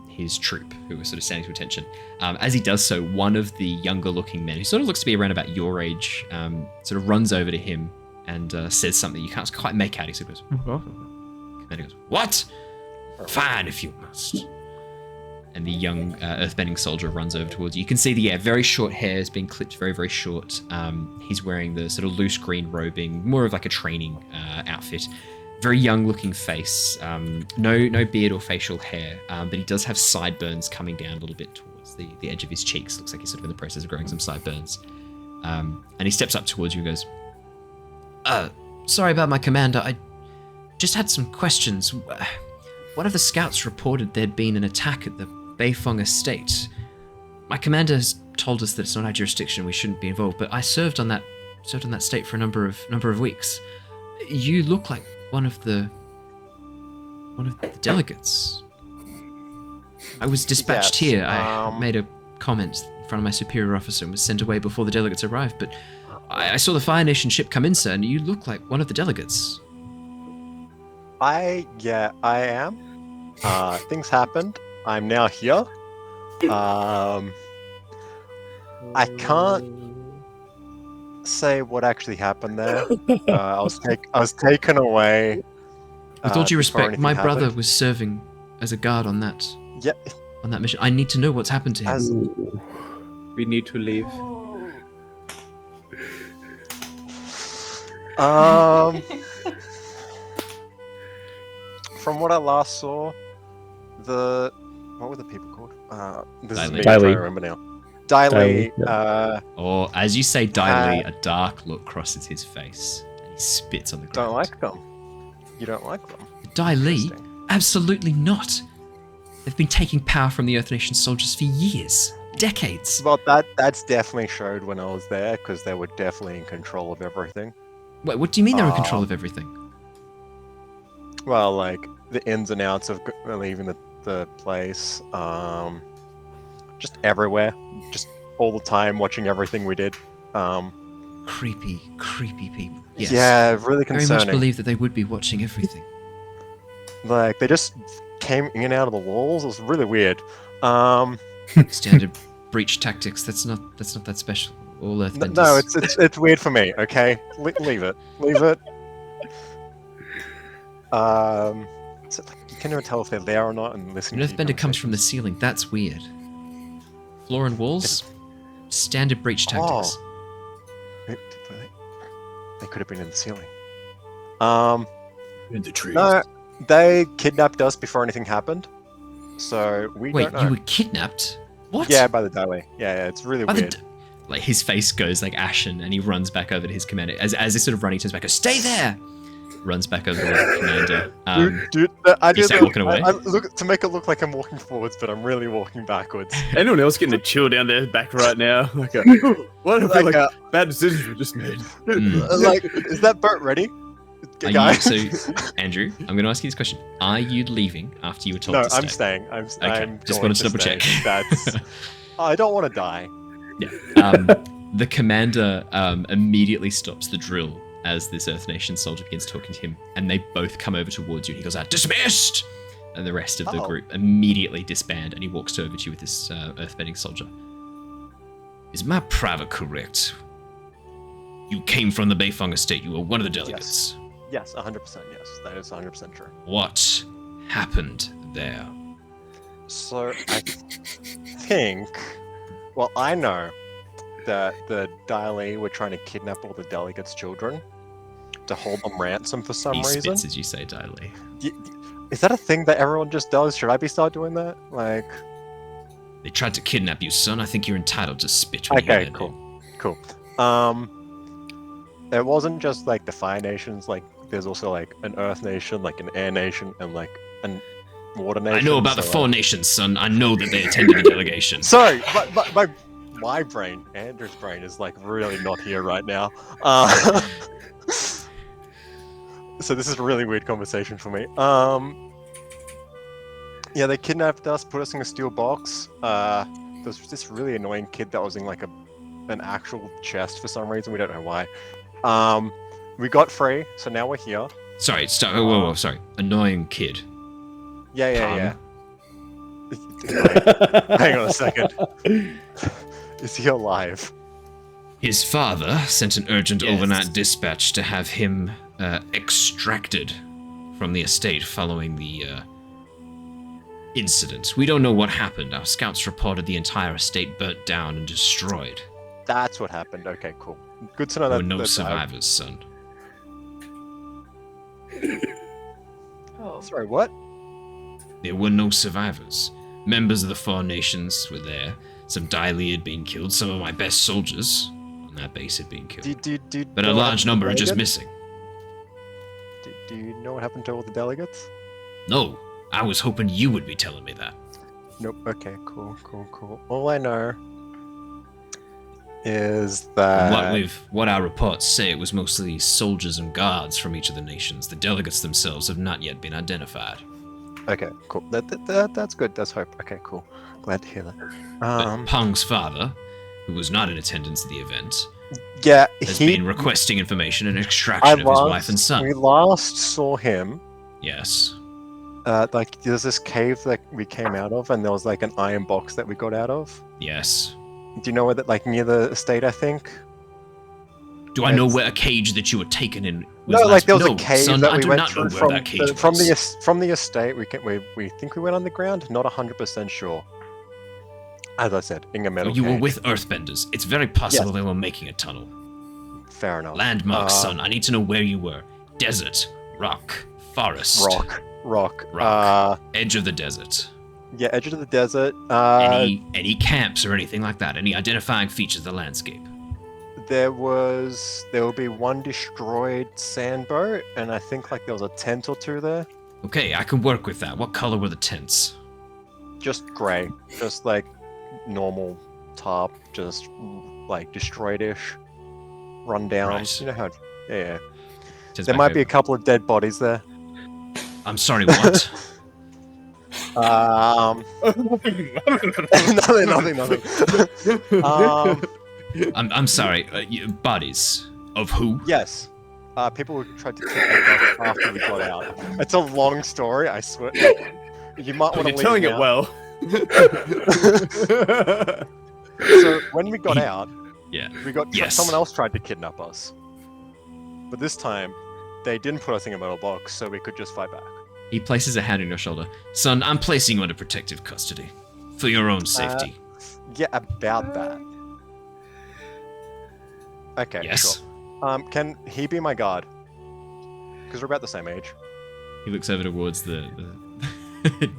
his troop, who was sort of standing to attention. As he does so, one of the younger-looking men, who sort of looks to be around about your age, sort of runs over to him and says something you can't quite make out. He sort of goes, and he goes, "What? Fine, if you must." And the young earthbending soldier runs over towards you. You can see the very short hair has been clipped very, very short. He's wearing the sort of loose green robing, more of like a training outfit. Very young-looking face. No beard or facial hair, but he does have sideburns coming down a little bit towards the edge of his cheeks. Looks like he's sort of in the process of growing some sideburns. And he steps up towards you and goes, "Sorry about my commander. I just had some questions. One of the scouts reported there'd been an attack at the Beifong estate. My commander has told us that it's not our jurisdiction, we shouldn't be involved, but I served on that state for a number of weeks. You look like one of the delegates. I was dispatched Yes, here. I made a comment in front of my superior officer and was sent away before the delegates arrived, but I saw the Fire Nation ship come in, sir, and you look like one of the delegates." I am. Things happened. I'm now here. I can't say what actually happened there. I was taken away. With all due before respect, anything my brother happened. was serving as a guard on that Yeah, mission. I need to know what's happened to him. as We need to leave. From what I last saw, what were the people called? This is Dai me Li. trying to Dai Li. remember now. Dai Li, Or, as you say, Dai Li, a dark look crosses his face, and he spits on the ground. don't like them. You don't like them. Dai Li? Interesting. Absolutely not. They've been taking power from the Earth Nation soldiers for years, decades. Well, that's definitely showed when I was there, because they were definitely in control of everything. Wait, what do you mean they're in control of everything? Well, like the ins and outs of leaving the place, just everywhere, just all the time, watching everything we did. Creepy people. Yes. Yeah, really Very much concerning. believe that they would be watching everything. Like they just came in and out of the walls. It was really weird. Standard breach tactics. That's not that special. All Earthbenders. No, it's weird for me. Okay, leave it. Leave it. So, you can't even tell if they're there or not, and listening. An to Earthbender comes from the ceiling. That's weird. Floor and walls, standard breach tactics. They could have been in the ceiling. In the trees. No, they kidnapped us before anything happened. So we Wait, don't know. you were kidnapped? What? Yeah, by the Dali. Yeah, it's really By the weird. like his face goes like ashen, and he runs back over to his commander. As he's sort of running, he turns back, goes, "Stay there!" Runs back over to the commander. Dude, I you just start walking away? I look to make it look like I'm walking forwards, but I'm really walking backwards. Anyone else getting a chill down their back right now? Like, what if Like, bad decisions were just made? Like, is that boat ready? Are Guys? you, so, Andrew, I'm going to ask you this question: are you leaving after you were told No, to stay? I'm staying. I'm just going wanted to double stay. check. That's. I don't want to die. Yeah. The commander immediately stops the drill as this Earth Nation soldier begins talking to him, and they both come over towards you. And he goes, "Dismissed!" And the rest of the group immediately disband, and he walks over to you with this Earthbending soldier. Is my private correct? You came from the Beifong estate. You were one of the delegates. Yes, 100%. Yes, that is 100% true. What happened there? So I think, well, I know that the Dali were trying to kidnap all the delegates' children to hold them ransom for some He reason. spits as you say, Daily. Is that a thing that everyone just does? Should I start doing that? Like, They tried to kidnap you, son. I think you're entitled to spit when you okay, hear their name. cool. It wasn't just like the Fire Nations. Like, there's also like an Earth Nation, like an Air Nation, and like an Water Nation. I know about so, the Four Nations, son. I know that they attended the delegation. Sorry, my brain, Andrew's brain, is like really not here right now. So this is a really weird conversation for me. Yeah, they kidnapped us, put us in a steel box. There was this really annoying kid that was in like an actual chest for some reason. We don't know why. We got free, so now we're here. Sorry, whoa, sorry. Annoying kid. Yeah. Hang on a second. Is he alive? His father sent an urgent overnight dispatch to have him extracted from the estate following the incident. We don't know what happened. Our scouts reported the entire estate burnt down and destroyed. That's what happened. Okay, cool. Good to know There that. were no that survivors, son. Oh. Sorry, what? There were no survivors. Members of the Four Nations were there. Some Dali had been killed. Some of my best soldiers on that base had been killed. But a large number are just missing. Do you know what happened to all the delegates? No, I was hoping you would be telling me that. Nope. Okay, cool. All I know is that What our reports say, it was mostly soldiers and guards from each of the nations. The delegates themselves have not yet been identified. Okay, cool. That's good. That's hope. Okay, cool. Glad to hear that. But Pong's father, who was not in attendance at the event, Yeah, has been requesting information and extraction of his wife and son. We last saw him. Yes. Like there's this cave that we came out of, and there was like an iron box that we got out of. Yes. Do you know where that, like near the estate? I think. Do I know where a cage that you were taken in was? No, like there was no, a cave son, that I we do went not know through where that cage was. from the estate. We think we went underground. Not 100% sure. As I said, in a metal You were cage. with Earthbenders. It's very possible Yes. they were making a tunnel. Fair enough. Landmark, son. I need to know where you were. Desert, rock, forest. Rock. Edge of the desert. Yeah, edge of the desert. Any camps or anything like that? Any identifying features of the landscape? There will be one destroyed sandboat, and I think like there was a tent or two there. Okay, I can work with that. What color were the tents? Just grey, just like normal tarp, just like destroyed-ish, run down. Right. You know how? Yeah. Turns There back might be a over. couple of dead bodies there. I'm sorry, what? Nothing. I'm sorry. Bodies of who? Yes. People who tried to kidnap us after we got out. It's a long story, I swear. You might want to You're leave telling now. it well. So when we got out, Yeah. We got Yes. someone else tried to kidnap us, but this time they didn't put us in a metal box, so we could just fight back. He places a hand on your shoulder. Son, I'm placing you under protective custody. For your own safety. Yeah, about that. Okay, Yes. sure. Can he be my guard? Because we're about the same age. He looks over towards the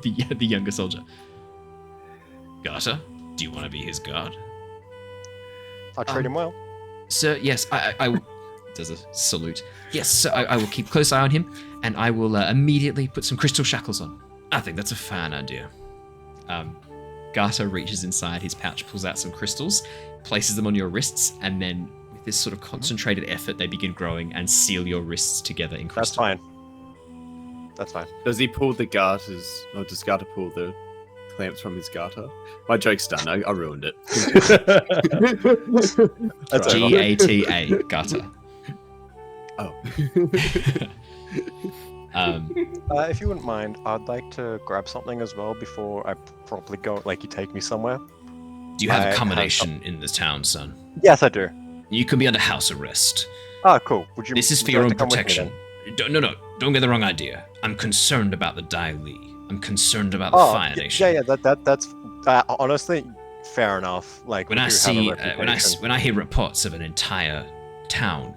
the younger soldier. Garter, do you want to be his guard? I'll treat him well. Sir, yes, I does a salute. Yes, sir, I will keep close eye on him, and I will immediately put some crystal shackles on. I think that's a fine idea. Garter reaches inside his pouch, pulls out some crystals, places them on your wrists, and then with this sort of concentrated effort, they begin growing and seal your wrists together in crystal. That's fine. That's fine. Does he pull the garters, or does Garter pull the clamps from his garter? My joke's done. I ruined it. That's over. Gata, Garter. Oh. If you wouldn't mind, I'd like to grab something as well before I properly go. Like, you take me somewhere. Do you have I have accommodation in the town, son? Yes, I do. You can be under house arrest. Ah, cool. Would you? This is for would you your like own to come with me protection. then? No, don't get the wrong idea. I'm concerned about the Dai Li. I'm concerned about the Oh, Fire yeah, Nation. yeah. That's honestly fair enough. Like, When we I do have a see, reputation. when I hear reports of an entire town,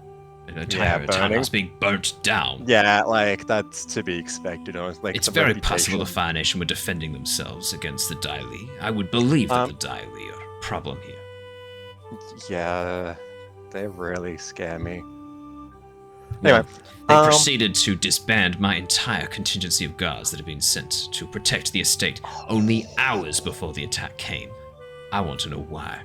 town burning. house being burnt down, Yeah, like that's to be expected. Like, it's the very possible the reputation. Fire Nation were defending themselves against the Dai Li. I would believe that Um, the Dai Li are a problem here. Yeah, they really scare me. Well, Anyway, they um, proceeded to disband my entire contingency of guards that had been sent to protect the estate only hours before the attack came. I want to know why.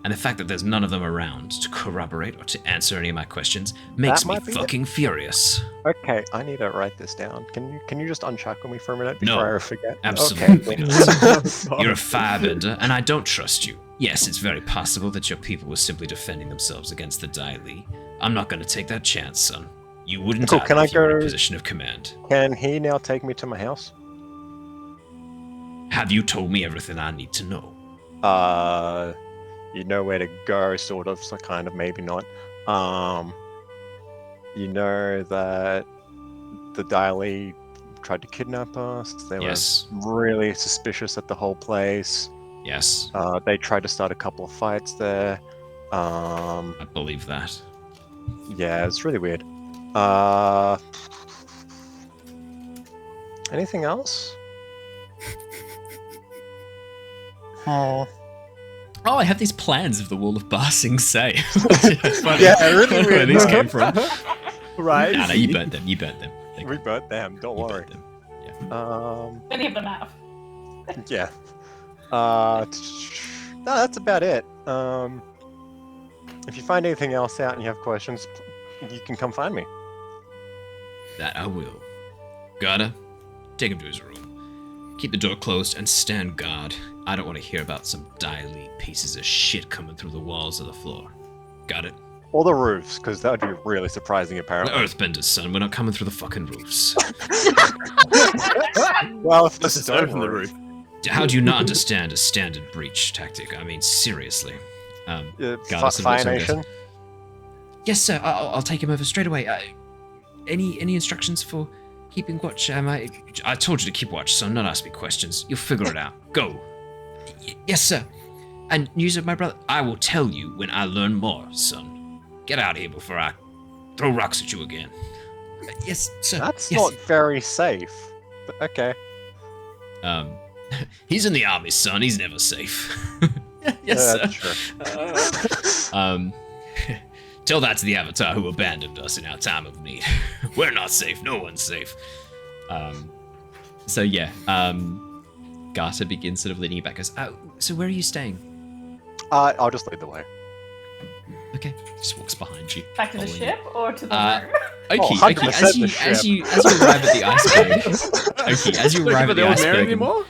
And the fact that there's none of them around to corroborate or to answer any of my questions makes me might be it. fucking furious. Okay, I need to write this down. Can you just unshackle me for a minute No, before I forget? absolutely Okay. You're a firebender, and I don't trust you. Yes, it's very possible that your people were simply defending themselves against the Dai Li. I'm not going to take that chance, son. You wouldn't Cool, either can I if you were in a go- position of command. Can he now take me to my house? Have you told me everything I need to know? You know where to go, sort of, so kind of, maybe not. You know that the Dai Li tried to kidnap us. They Yes. were really suspicious at the whole place. Yes, They tried to start a couple of fights there. I believe that. Yeah, it's really weird. Anything else? Oh. Oh, I have these plans of the Wall of Ba Sing Se. Yeah, really Where weird. these came from. Right. No, you burnt them. They- We burnt them, don't you worry. burnt them. Many of them have. Yeah. No, that's about it. If you find anything else out and you have questions, you can come find me. That I will. Gotta take him to his room. Keep the door closed and stand guard. I don't want to hear about some Dai Li pieces of shit coming through the walls of the floor. Got it? Or the roofs, because that would be really surprising, We're apparently. earthbenders, son. We're not coming through the fucking roofs. Well, if Let's the just open the stone roof. How do you not understand a standard breach tactic? I mean, seriously. Gotta sort of Fire looks over Nation. goes, Yes, sir. I'll take him over straight away. Any instructions for keeping watch? I told you to keep watch, son. Not ask me questions. You'll figure it out. Go. Yes, sir. And news of my brother. I will tell you when I learn more, son. Get out of here before I throw rocks at you again. Yes, sir. That's yes. not very safe. But okay. He's in the army, son. He's never safe. yes, Yeah, sir. that's true. Tell that to the Avatar who abandoned us in our time of need. We're not safe. No one's safe. So yeah, Garter begins sort of leading you back. Goes, so where are you staying? I'll just lead the way. Okay, just walks behind you. Back to the following ship or to the Uh, room? Okay, Oh, okay. 100% As you the as you arrive at the iceberg. Okay, as you arrive at the iceberg. anymore?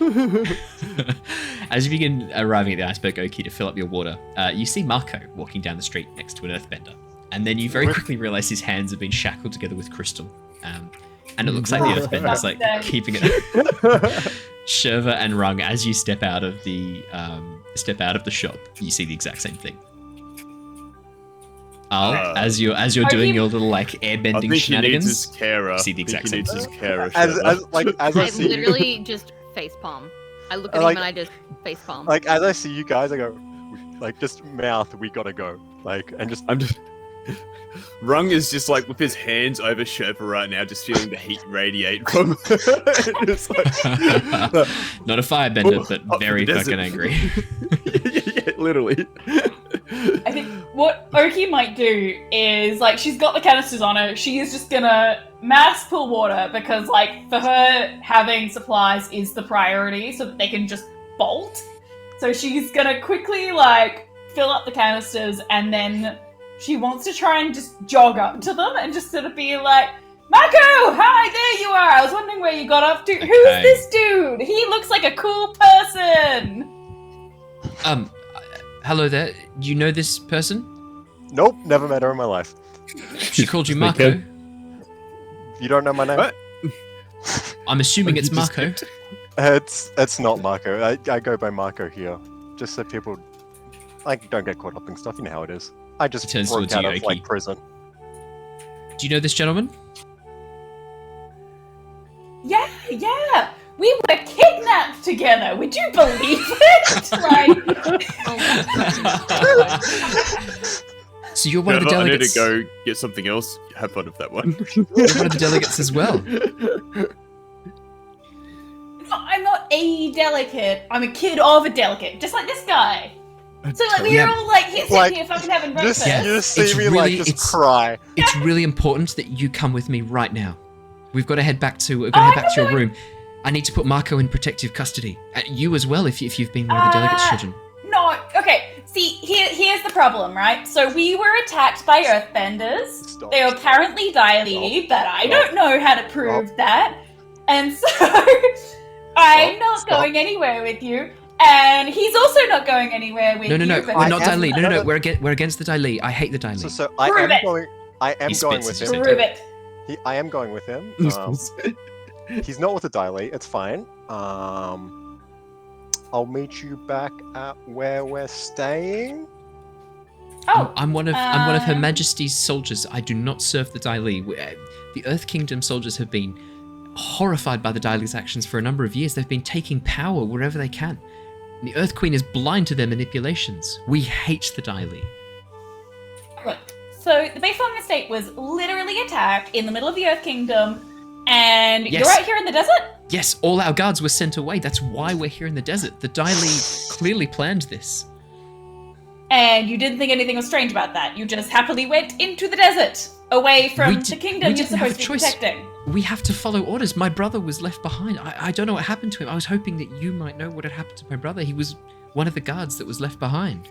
As you begin arriving at the iceberg, Oki, to fill up your water, you see Mako walking down the street next to an earthbender. And then you very quickly realize his hands have been shackled together with crystal. And it looks like the earthbender's like keeping it. Shurva and Rung, as you step out of the shop, you see the exact same thing. As you're doing your little like airbending I think shenanigans. he needs his carer. See the exact same His carer. As I I see you, literally just facepalm. I look at Like- him and I just facepalm. like as I see you guys, I go, like just mouth, we gotta go, like, and just I'm just. Rung is just like with his hands over Shurva right now, just feeling the heat radiate from. It's like, Not a firebender, Up but the very desert. fucking angry. yeah, literally. I think what Oki might do is, like, she's got the canisters on her. She is just gonna mass pull water because, like, for her, having supplies is the priority so that they can just bolt. So she's gonna quickly, like, fill up the canisters and then she wants to try and just jog up to them and just sort of be like, Mako! Hi, there you are! I was wondering where you got up to. Okay. Who's this dude? He looks like a cool person! Hello there. You know this person? nope, never met her in my life. She called you Just Mako. You don't know my name? What? I'm assuming it's You just Mako. It's not Marco. I go by Marco here, just so people like don't get caught up in stuff. You know how it is. I just He turns broke towards out you, of Oki. like prison. Do you know this gentleman? Yeah. We were kidnapped together. Would you believe it? Like, So you're one of the I need to delegates. go get something else. Have fun with that one. You're one of the delegates as well. I'm not a delegate. I'm a kid of a delegate, just like this guy. So like we were all like here, sitting Like, here, fucking having You breakfast. just see It's me really- like just it's- cry. It's really important that you come with me right now. We've got to head back to. We're going to head back to your room. I need to put Mako in protective custody. You as well, if you've been one of the delegates' children. No, okay. See, here's the problem, right? So we were attacked by earthbenders. Stop. They were apparently dilated, but I don't know how to prove that. And so I'm not Stop. going anywhere with you. And he's also not going anywhere with No. you. We're because- not Dali. No. no. We're against the Dali. I hate the Dali. So I Prove am it. going. I am He going spits with as you him. say. Prove it. I am going with him. He's not with the dilate. It's fine. I'll meet you back at where we're staying. Oh, I'm one of Her Majesty's soldiers. I do not serve the Dali. The Earth Kingdom soldiers have been horrified by the Dali's actions for a number of years. They've been taking power wherever they can. And the Earth Queen is blind to their manipulations. We hate the Dali. look. So the Beifong estate was literally attacked in the middle of the Earth Kingdom, and Yes. you're right here in the desert? Yes, all our guards were sent away. That's why we're here in the desert. The Dali clearly planned this. And you didn't think anything was strange about that. You just happily went into the desert, away from We the we kingdom you're didn't have supposed a to be choice. protecting. We have to follow orders. My brother was left behind. I don't know what happened to him. I was hoping that you might know what had happened to my brother. He was one of the guards that was left behind.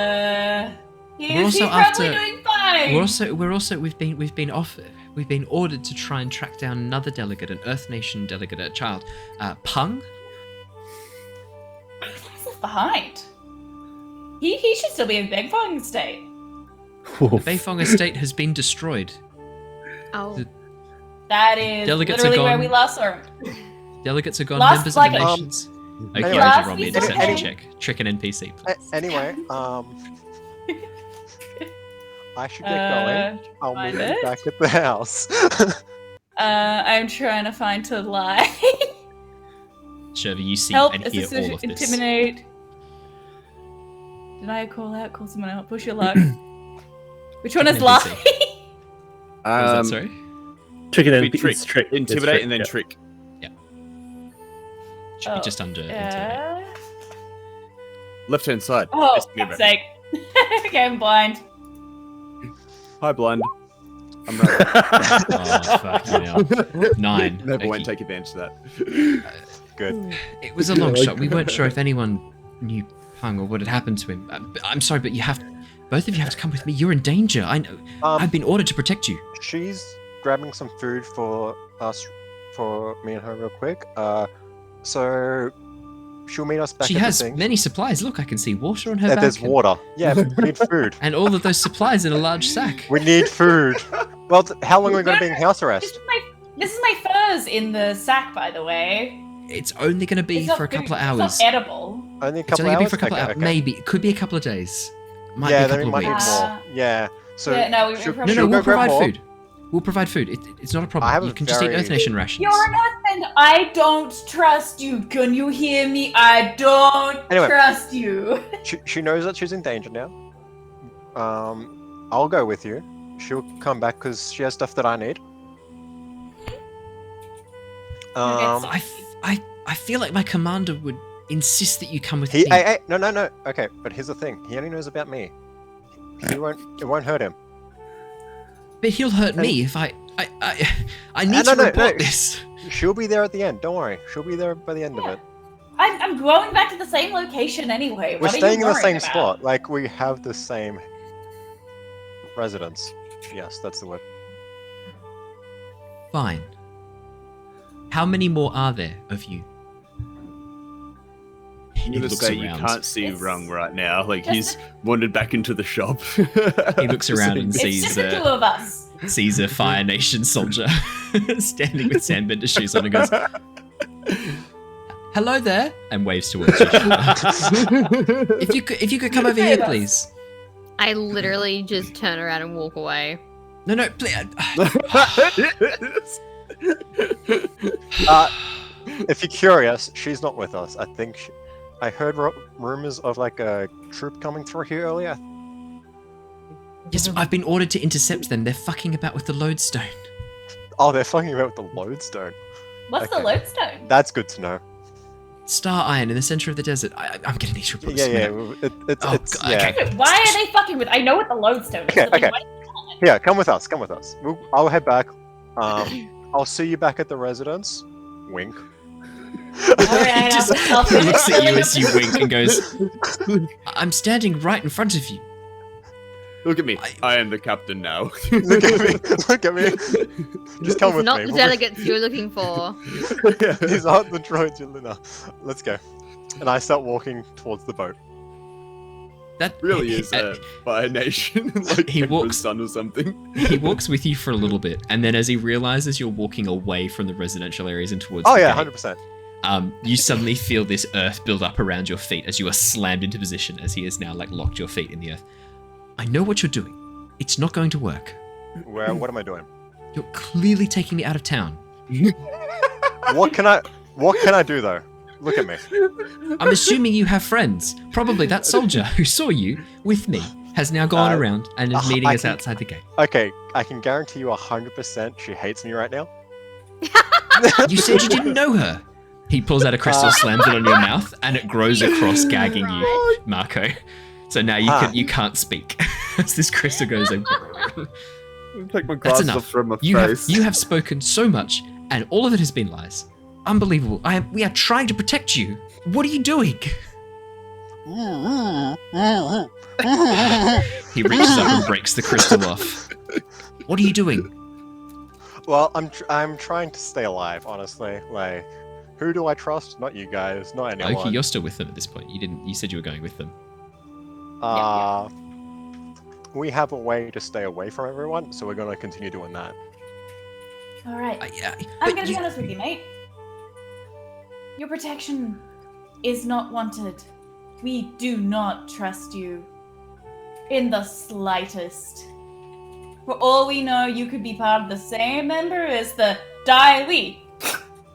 We're also He's probably after- doing fine. We've been ordered to try and track down another delegate, an Earth Nation delegate, a child, Pung. He's left behind. He should still be in Beifong State. The Beifong estate has been destroyed. Oh, That is Delegates literally are where gone. we last saw him. Delegates are gone. Last, Members like, of the nations. Okay, anyway. Roger, roll me a Last deception week- check. Trick an NPC, please. Anyway, I should get going. I'll meet find you it. back at the house. I'm trying to find to lie. Shurva, you see Help, and hear assist, all of this. intimidate. Did I call out? Call someone out. Push your luck. Which one is NPC. lie? What was that, sorry? Trick and Be trick, it's trick. It's intimidate, trick, and then yeah. trick. Should be just under intimidate. Left hand side. Oh, Yes, for be fuck's ready. sake. Okay, I'm blind. Hi, blind. I'm right. Oh, fucking hell. 9. Never Okay. won't take advantage of that. Good. It was a long shot. We weren't sure if anyone knew Pung or what had happened to him. I'm sorry, but both of you have to come with me. You're in danger. I know. I've been ordered to protect you. She's grabbing some food for us, for me and her, real quick. So she'll meet us back She at has the thing. many supplies. Look, I can see water on her back. There's and- water. Yeah, but we need food. And all of those supplies in a large sack. We need food. Well, how long are we going to be in house arrest? This is my was in the sack, by the way. It's only going to be It's not for a couple of food, hours. It's not edible. Only a It's couple only going to be hours? for a couple of Okay, hours. okay. Maybe. It could be a couple of days. Might Yeah, be a then couple it of might be weeks. more. Yeah. So Yeah, no, we should- were No, should no, we we'll go grab provide more? food. We'll provide food. It's not a problem. I have You a can just eat very- Earth Nation rations. You're an husband. I don't trust you. Can you hear me? I don't Anyway. trust you. She knows that she's in danger now. I'll go with you. She'll come back because she has stuff that I need. I feel like my commander would insist that you come with He, me. hey, no. Okay, but here's the thing. He only knows about me. It won't hurt him. But he'll hurt me if I need No, to no, report no. this. She'll be there at the end. Don't worry. She'll be there by the end of it. I'm going back to the same location anyway. We're What are staying you in the same worried spot. about? Like we have the same residence. Yes, that's the word. Fine. How many more are there of you? I'm gonna looks say you around. can't see It's Rung right now. Like just he's wandered back into the shop. He looks around and It's sees just the two of us. sees a Fire Nation soldier standing with Sandbender shoes on and goes, "Hello there," and waves towards you. If you could come over here, please. I literally just turn around and walk away. No, please. If you're curious, she's not with us. I think I heard rumors of like a troop coming through here earlier. Yes, I've been ordered to intercept them. They're fucking about with the lodestone. Oh, they're fucking about with the lodestone. What's the Okay. lodestone? That's good to know. Star iron in the center of the desert. I'm getting these reports. Yeah. man. It's Oh, God, yeah. okay. Why are they fucking with? I know what the lodestone is. Okay, but, like, okay. why- Here, come with us. Come with us. I'll head back. I'll see you back at the residence. Wink. Alright, He just I'll he looks finish at you filling as you wink and goes, "I'm standing right in front of you." Look at me. I am the captain now. Look at me. Look at me. Just come It's with not me. the We'll- delegates you're looking for. These aren't the droids you're no. Let's go. And I start walking towards the boat. That really is a Fire Nation, like He Emperor's walks- son or something. He walks with you for a little bit, and then as he realizes you're walking away from the residential areas and towards Oh the yeah, gate, 100%. you suddenly feel this earth build up around your feet as you are slammed into position, as he has now like locked your feet in the earth. I know what you're doing. It's not going to work. What am I doing? You're clearly taking me out of town. What can I do though? Look at me. I'm assuming you have friends. Probably that soldier who saw you with me has now gone around and is meeting I us can- outside the gate. Okay, I can guarantee you 100% she hates me right now. You said you didn't know her. He pulls out a crystal, slams it on your mouth, and it grows across, gagging you, Mako. So now you can't speak as this crystal goes in. Take my That's glasses enough. off from my You face. have spoken so much, and all of it has been lies. Unbelievable. We are trying to protect you. What are you doing? He reaches up and breaks the crystal off. What are you doing? Well, I'm trying to stay alive, honestly. Like, who do I trust? Not you guys, not anyone. Okay, you're still with them at this point. You said you were going with them. We have a way to stay away from everyone, so we're gonna continue doing that. Alright. But I'm gonna be you- honest with you, mate. Your protection is not wanted. We do not trust you in the slightest. For all we know, you could be part of the same member as the Dai Li.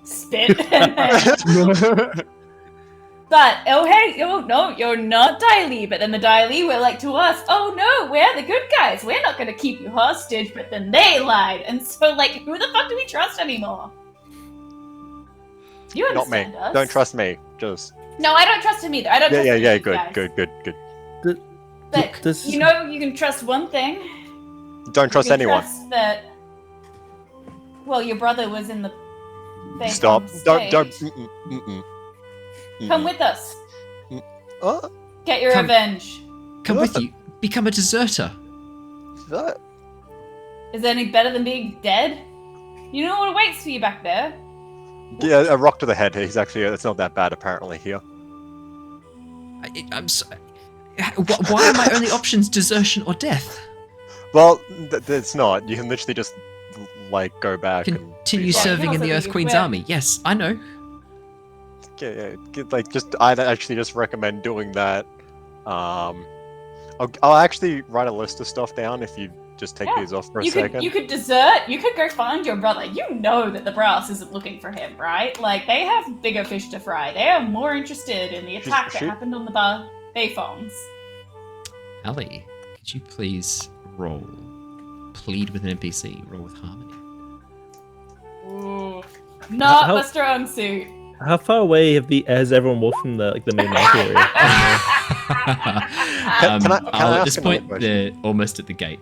Spit. But, oh hey, oh no, you're not Dai Li. But then the Dai Li were like to us, oh no, we're the good guys. We're not gonna keep you hostage. But then they lied. And so, like, who the fuck do we trust anymore? You Not me. understand us. Don't trust me. Just No, I don't trust him either. I don't trust yeah. any of you Good, guys. good. But This- you know you can trust one thing. Don't trust You can anyone. Trust that. Well, your brother was in the. Beifong Stop. Don't. state. Mm-mm. Come with us. Oh, Get your Come- revenge. Come with you. Become a deserter. that- Is it any better than being dead? You know what awaits for you back there. Yeah, a rock to the head. He's actually. It's not that bad apparently here. I'm sorry. Why are my only options desertion or death? Well, it's not. You can literally just like go back and Continue be fine. serving in the Also Earth you Queen's quit. army. Yes, I know. I'd actually just recommend doing that. I'll actually write a list of stuff down if you just take these off for a second. You could desert. You could go find your brother. You know that the brass isn't looking for him, right? Like, they have bigger fish to fry. They are more interested in the attack that happened on the Beifongs. Ali, could you please roll? Plead with an NPC. Roll with harmony. Ooh. Not How- a strong suit. How far away has everyone walked from the main market area? Can I At ask this another point, question? they're almost at the gate,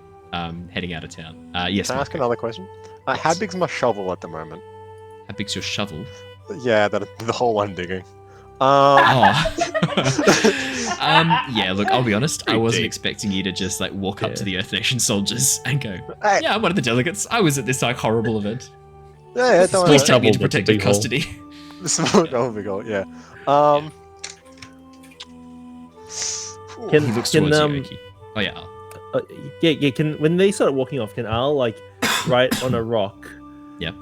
heading out of town. Yes. Can I ask Mako. another question? How big's my shovel at the moment? How big's your shovel? Yeah, the hole I'm digging. Oh. Yeah, look, I'll be honest. I Pretty wasn't deep. expecting you to just like walk up Yeah. to the Earth Nation soldiers and go, Hey, "Yeah, I'm one of the delegates. I was at this like horrible event. yeah, don't Please worry. take me into Double, that's a protective big hole. custody." Oh my god, yeah. Can- He looks Can, towards um, you, Oki. Oh yeah. Yeah. Can when they start walking off, can Al like write on a rock? Yep.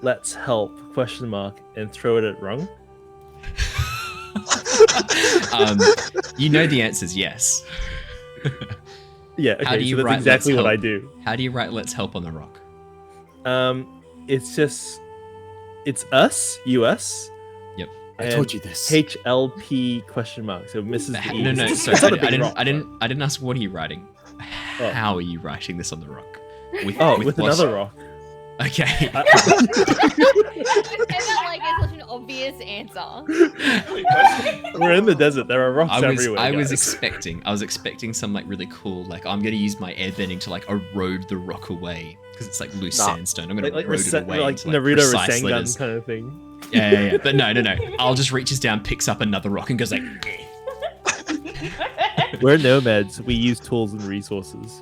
Let's help ? And throw it at Rung. You know the answer's yes. Yeah. Okay. How do you so that's write exactly let's what I help? do. How do you write "Let's help" on the rock? It's us, US. Yep. I told you this. HLP ? So Mrs. E. No, It's sorry. not a I big didn't. rock, I didn't ask what are you writing. Oh. How are you writing this on the rock? With what? another rock. Okay. And that like is such an obvious answer. We're in the desert. There are rocks I was everywhere. guys. expecting some like really cool like I'm gonna use my airbending to like erode the rock away because it's like loose Nah. sandstone. I'm gonna like erode it away like into, like, Naruto precise Rasengan letters. kind of thing. Yeah. But no. I'll just reaches down, picks up another rock, and goes like. We're nomads. We use tools and resources.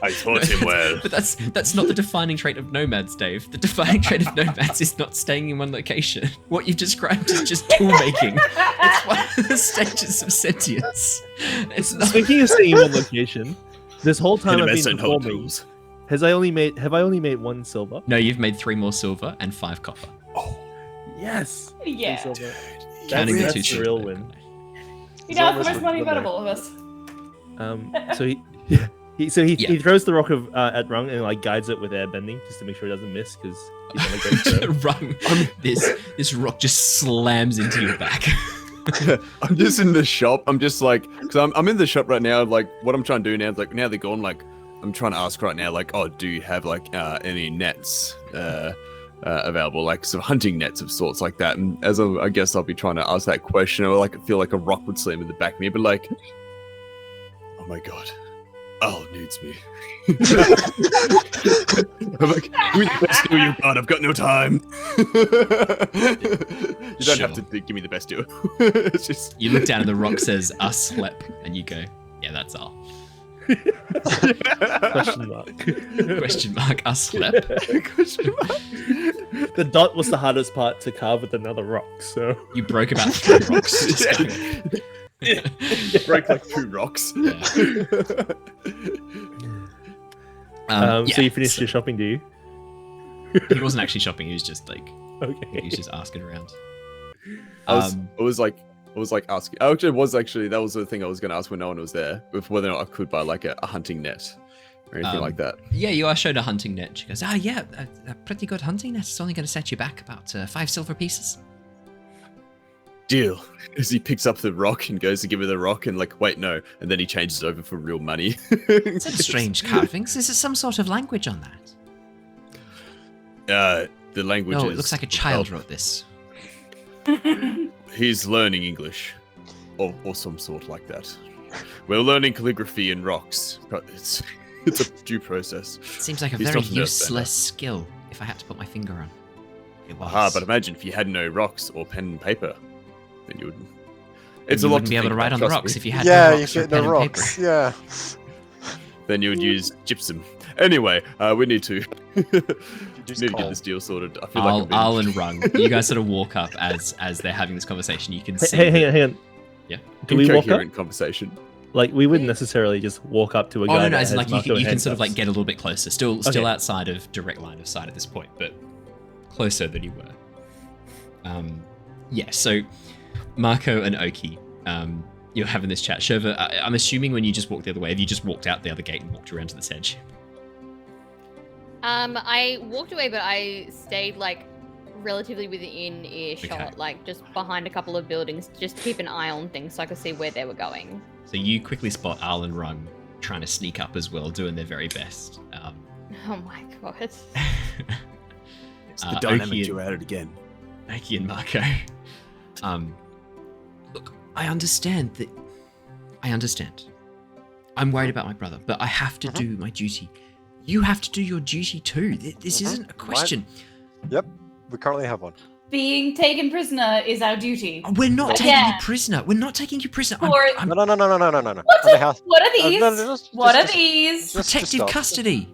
I taught him well. But that's not the defining trait of nomads, Dave. The defining trait of nomads is not staying in one location. What you've described is just tool making. It's one of the stages of sentience. It's not. Speaking of staying in one location, this whole time I've been Innocent whole performing, tools. have I only made 1 silver? No, you've made 3 more silver and 5 copper. Yes. Yeah. 3 silver. Counting the That's 2 the short real though. win. He does the almost most money with out of the- all of us. So he he Yeah. throws the rock at Rung and like guides it with airbending just to make sure it doesn't miss because he's on a great throw. Rung, this rock just slams into your back. I'm just in the shop. I'm just like, because I'm in the shop right now. Like, what I'm trying to do now is like, now they're gone. Like, I'm trying to ask right now, like, oh, do you have like any nets available, like some hunting nets of sorts like that? And as I guess I'll be trying to ask that question, or like feel like a rock would slam in the back of me, but like, oh my god, Al needs me. I'm like, give me the best deal you got. I've got no time. You don't have to give me the best deal. It's just You look down and the rock says "us slep," and you go, "Yeah, that's all." Question mark. Question mark us slep. The dot was the hardest part to carve with another rock, so You broke about 3 rocks. Just go. break like 2 rocks. Yeah. so you finished your shopping, do you? He wasn't actually shopping. He was just like Okay. he was just asking around. I was like asking. That was the thing I was going to ask when no one was there, with whether or not I could buy like a hunting net or anything like that. Yeah, you are showed a hunting net. She goes, yeah, a pretty good hunting net. It's only going to set you back about 5 silver pieces. Deal. As he picks up the rock and goes to give her the rock, and like, wait, no, and then he changes over for real money. Some strange carvings. Is there some sort of language on that? The language. No, is, it looks like a child wrote this. He's learning English, or some sort like that. We're learning calligraphy in rocks. But it's a due process. It seems like a He's very not an earthbender. useless skill, if I had to put my finger on. It was. Aha, but imagine if you had no rocks or pen and paper, then you would. It's you a lot wouldn't to be able think to write about, on the trust rocks me. if you had Yeah, no you rocks or get pen the and rocks. paper. Yeah. Then you would use gypsum. Anyway, we need to Just need to get coal. this deal sorted. I feel like I've been... Al and Rung, you guys sort of walk up as they're having this conversation. You can see. Hey, hang on. Yeah. Do we walk up? incoherent conversation. Like, we wouldn't necessarily just walk up to a guy. Oh no, that as in, has like you Mako can sort of like handcuffs. get a little bit closer. Still Okay. outside of direct line of sight at this point, but closer than you were. Yeah. So Mako and Oki, you're having this chat. Shurva, I'm assuming when you just walked the other way, have you just walked out the other gate and walked around to this edge? I walked away, but I stayed like relatively within earshot, Okay. like just behind a couple of buildings, just to keep an eye on things so I could see where they were going. So you quickly spot Al and Rung trying to sneak up as well, doing their very best. Oh my god. It's the Oki dynamic and- duo at it again. Aki and Mako. Look, I understand that. I understand. I'm worried about my brother, but I have to do my duty. You have to do your duty too. This isn't a question. Yep, we currently have one. Being taken prisoner is our duty. We're not taking Yeah. you prisoner. We're not taking you prisoner. Or- I'm No. What On the house. What are these? just- What are just- these? just protective stop. custody.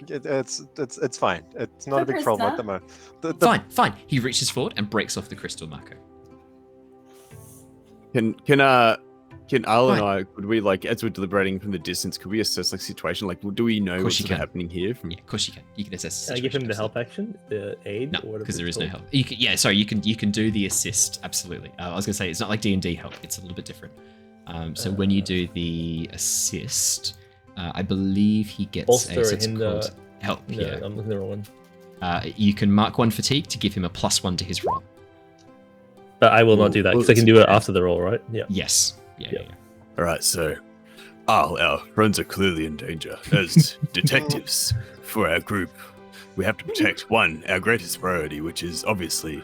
It's fine. It's not a For big problem at prisoner? the moment. The- Fine. He reaches forward and breaks off the crystal, Mako. Can Al and Right. I, could we, like, as we're deliberating from the distance, could we assess, like, situation? Like, do we know course what's you sort of can. happening here? From Yeah, of course you can. You can assess. Can I give him the help action? The aid? No, or whatever because there it's is no called? help. You can, yeah, sorry. You can do the assist. Absolutely. I was gonna say it's not like D&D help. It's a little bit different. So when you do the assist, I believe he gets Bolster, a it's hinder- called help. No, Yeah. I'm looking at the wrong one. You can mark one fatigue to give him a +1 to his roll. But I will not do that because I can do it after the roll, right? Yeah. Yes. Yeah. All right, so our friends are clearly in danger. As detectives for our group, we have to protect one, our greatest priority, which is obviously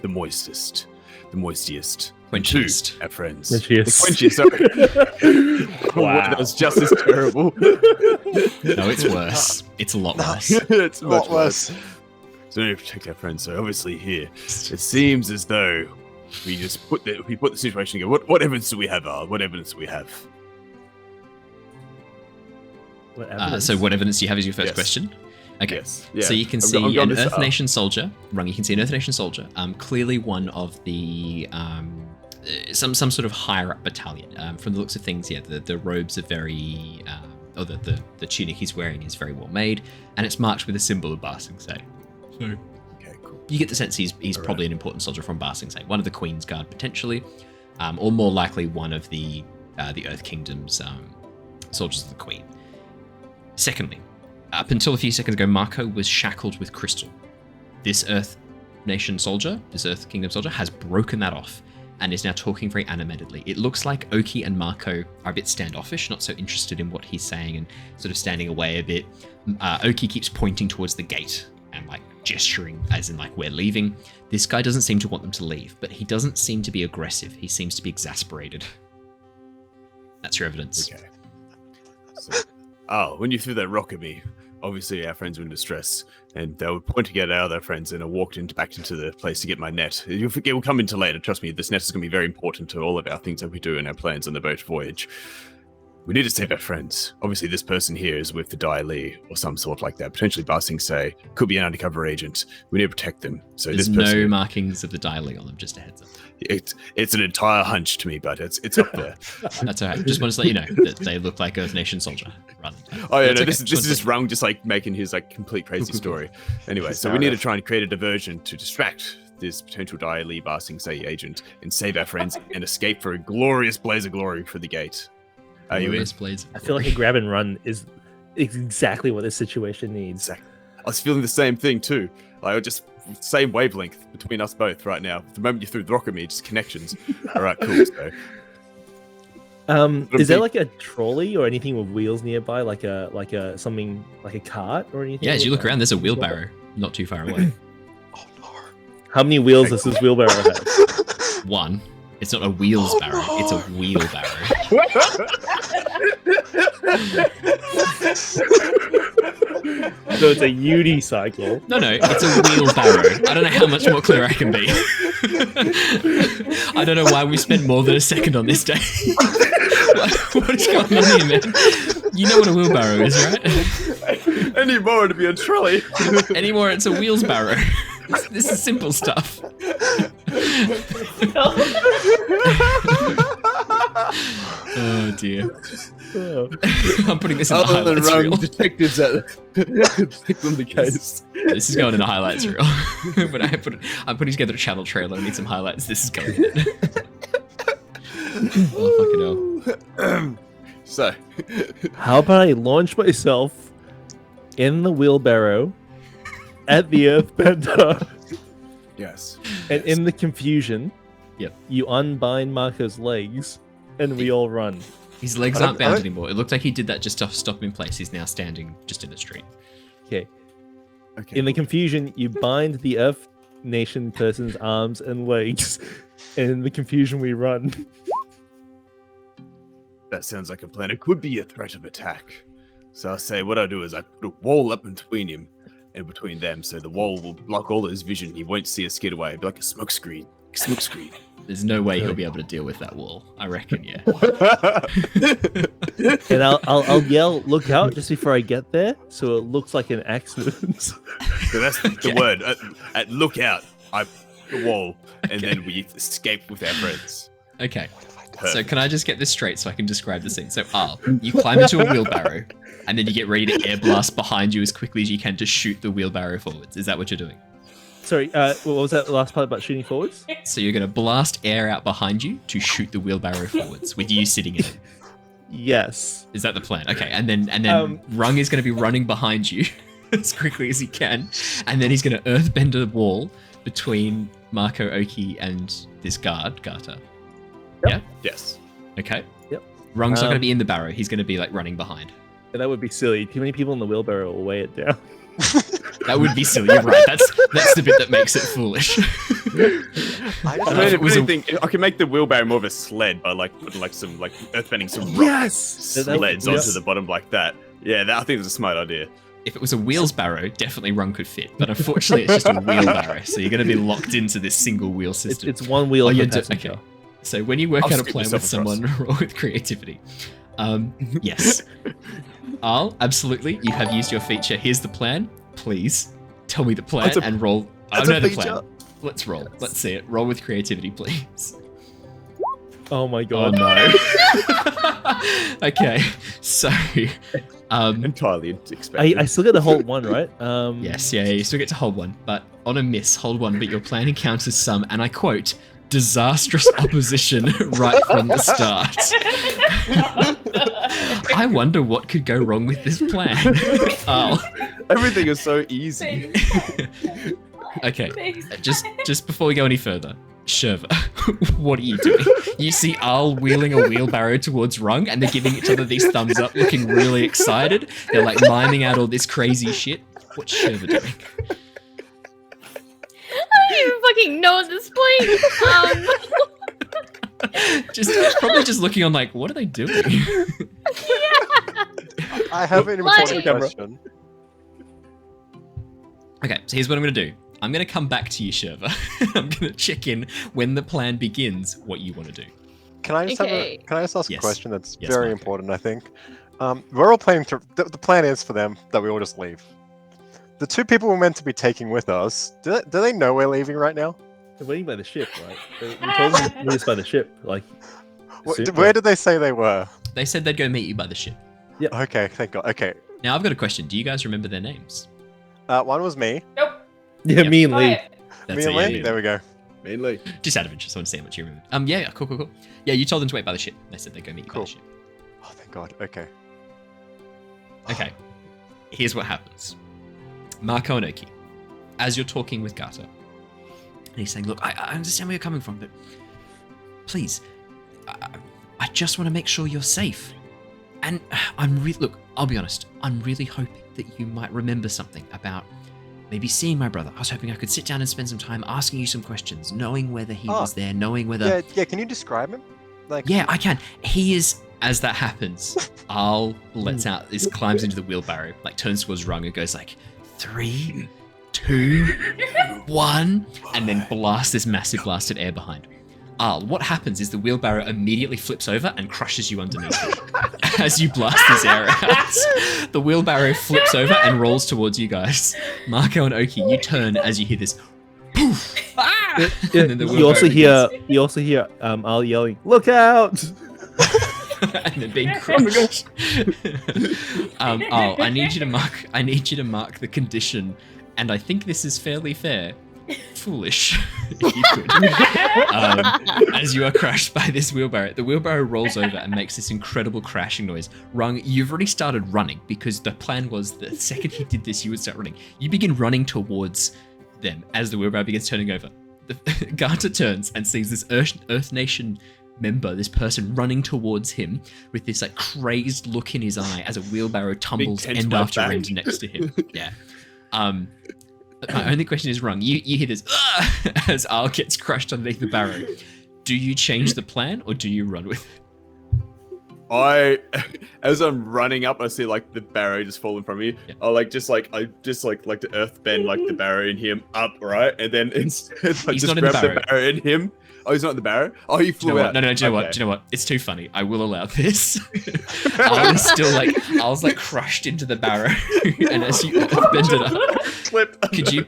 the moistiest. And two, Quenchiest. our friends. Quenchiest. The quenchiest, sorry. Wow. That was just as terrible. No, it's worse. It's a lot worse. It's A lot much worse. So we need to protect our friends. So obviously here, it seems as though we just put the situation together. What evidence do we have, Al? What evidence do we have? What So what evidence do you have is your first Yes. question? Okay. Yes. Yeah. So you can I'm see going an this Earth up. Nation soldier. Rung, you can see an Earth Nation soldier. Clearly one of the some sort of higher up battalion. From the looks of things, yeah, the robes are very, or the tunic he's wearing is very well made, and it's marked with a symbol of Ba Sing Se. So Okay, cool. you get the sense he's Alright. probably an important soldier from Ba Sing Se, one of the Queen's Guard potentially, or more likely one of the Earth Kingdom's soldiers of the Queen. Secondly, up until a few seconds ago, Mako was shackled with crystal. This Earth Nation soldier, this Earth Kingdom soldier, has broken that off and is now talking very animatedly. It looks like Oki and Mako are a bit standoffish, not so interested in what he's saying and sort of standing away a bit. Oki keeps pointing towards the gate and like gesturing as in like we're leaving. This guy doesn't seem to want them to leave, but he doesn't seem to be aggressive. He seems to be exasperated. That's your evidence. Okay. So, when you threw that rock at me, obviously our friends were in distress, and they were pointing at our other friends, and I walked back into the place to get my net. You'll forget, we'll come into later. Trust me, this net is going to be very important to all of our things that we do and our plans on the boat voyage. We need to save our friends. Obviously, this person here is with the Dai Li or some sort like that. Potentially Ba Sing Se, could be an undercover agent. We need to protect them. So There's this person, no markings of the dialing on them, just a heads up. it's an entire hunch to me, but it's up there. That's all right. Just wanted to let you know that they look like Earth Nation soldier. Rather than Oh yeah, That's no, okay. this is Just just wanted Rung just like making his like complete crazy story. Anyway, His so we need to narrative. try and create a diversion to distract this potential Dai Li Ba Sing Se agent and save our friends and escape for a glorious blaze of glory for the gate. Are you in? Glorious blades of I feel like a grab and run is exactly what this situation needs. Exactly. I was feeling the same thing too. Like just same wavelength between us both right now. The moment you threw the rock at me, just connections. All right, cool. So Is there be- like a trolley or anything with wheels nearby, like a something like a cart or anything? Yeah, as you look nearby? around, there's a wheelbarrow not too far away. Oh no. How many wheels does this wheelbarrow have? One. It's not a wheels barrow, it's a wheelbarrow. So it's a unicycle. No, it's a wheelbarrow. I don't know how much more clear I can be. I don't know why we spent more than a second on this day. What is going on here, man? You know what a wheelbarrow is, right? any more to be a trolley. Anymore, it's a wheels barrow. This is simple stuff. Oh dear. Oh. I'm putting this in the Other than highlights wrong reel. detectives that pick on the case. This is going in the highlights reel. But I'm putting together a channel trailer. I need some highlights. This is going in. Oh, fucking hell. So, How about I launch myself in the wheelbarrow at the Earthbender, yes. and in the confusion, Yep. you unbind Marco's legs, and we all run. His legs aren't bound anymore. It looked like he did that just to stop him in place. He's now standing just in the street. Okay. Okay. In the confusion, you bind the Earth Nation person's arms and legs, and in the confusion, we run. That sounds like a plan. It could be a threat of attack. So I say what I do is I put a wall up between him and between them, so the wall will block all his vision. He won't see us get away. It'll be like a smoke screen. Smoke screen. There's no way he'll be able to deal with that wall. I reckon, yeah. And I'll yell, "Look out!" just before I get there, so it looks like an accident. So that's the word. At look out. I the wall, and then we escape with our friends. Okay. So Perfect. can I just get this straight so I can describe the scene? So, you climb into a wheelbarrow, and then you get ready to air blast behind you as quickly as you can to shoot the wheelbarrow forwards. Is that what you're doing? Sorry, what was that last part about shooting forwards? So you're going to blast air out behind you to shoot the wheelbarrow forwards with you sitting in it. Yes. Is that the plan? Okay, and then Rung is going to be running behind you as quickly as he can, and then he's going to earthbend a wall between Mako, Oki, and this guard, Garter. Yeah? Yes. Okay. Yep. Rung's not going to be in the barrow. He's going to be like running behind. That would be silly. Too many people in the wheelbarrow will weigh it down. That would be silly. You're right. That's the bit that makes it foolish. I mean, if anything, I can make the wheelbarrow more of a sled by like putting like some like earthbending some rock Yes! sleds onto the bottom like that. Yeah, I think it's a smart idea. If it was a wheels barrow, definitely Rung could fit. But unfortunately, it's just a wheelbarrow, so you're going to be locked into this single wheel system. It's one wheel. you're per do- passenger. okay. So when you work I'll out a scoop plan with myself across. someone, roll with creativity. Yes. Absolutely. You have used your feature. Here's the plan. Please tell me the plan and roll. I that's know a the feature. plan. Let's roll. Let's see it. Roll with creativity, please. Oh my Oh god. no. Okay. So, Entirely expected. I still get to hold one, right? yes, yeah, you still get to hold one, but on a miss, hold one, but your plan encounters some, and I quote, disastrous opposition right from the start. I wonder what could go wrong with this plan. Everything is so easy. Okay, just before we go any further, Shurva, what are you doing? You see Al wheeling a wheelbarrow towards Rung, and they're giving each other these thumbs up, looking really excited. They're like miming out all this crazy shit. What's Shurva doing? I don't even fucking know at this point. Probably just looking on like, what are they doing? I have an important Like- question. Okay, so here's what I'm going to do. I'm going to come back to you, Shurva. I'm going to check in when the plan begins what you want to do. Can I just Okay. can I just ask Yes. a question that's Yes, very Marco. important? I think we're all planning to. The plan is for them that we all just leave. The two people we're meant to be taking with us. Do they know we're leaving right now? They're waiting by the ship, right? We told them to meet us by the ship. Like, soon. Where did they say they were? They said they'd go meet you by the ship. Okay, thank God. Okay, Now, I've got a question. Do you guys remember their names? one was me. Nope. Yeah, Yep. me and Got Lee. it. That's Me and it, Lee. There we go. Mainly. Just out of interest, I want to see how much you remember. Yeah, cool. Yeah, you told them to wait by the ship. They said they'd go meet you by Cool. the ship. Oh, thank God. Okay. Okay, here's what happens. Mako and Oki, as you're talking with Gata, and he's saying, look, I understand where you're coming from, but please, I just want to make sure you're safe. And look, I'll be honest, I'm really hoping that you might remember something about maybe seeing my brother. I was hoping I could sit down and spend some time asking you some questions, knowing whether he was there, knowing whether... Yeah. Can you describe him? Like. Yeah, I can. He is, as that happens, Al lets out, this climbs into the wheelbarrow, like turns towards Rung and goes like, 3, 2, 1, and then blasts this massive blast of air behind. Al, what happens is the wheelbarrow immediately flips over and crushes you underneath it. As you blast this air out, the wheelbarrow flips over and rolls towards you guys. Mako and Oki, you turn as you hear this poof. And then the You also wheelbarrow hear Al yelling, "Look out!" and then being crushed. I need you to mark the condition, and I think this is fairly fair. Foolish, if you could. As you are crushed by this wheelbarrow. The wheelbarrow rolls over and makes this incredible crashing noise. Rung, you've already started running because the plan was the second he did this, you would start running. You begin running towards them as the wheelbarrow begins turning over. The Garter turns and sees this Earth Nation member, this person running towards him with this like crazed look in his eye as a wheelbarrow tumbles end after end next to him. Yeah. My only question is, Rung, you hear this as Al gets crushed underneath the barrow. Do you change the plan or do you run with it? As I'm running up, I see like the barrow just falling from me. Yeah. I like to earth bend like the barrow in him up, right? And then instead I He's just not in the grab the barrow in him. Oh, he's not in the barrow? Oh, he flew out. No, do you know what? It's too funny. I will allow this. I was crushed into the barrow, and as you bend it up, could you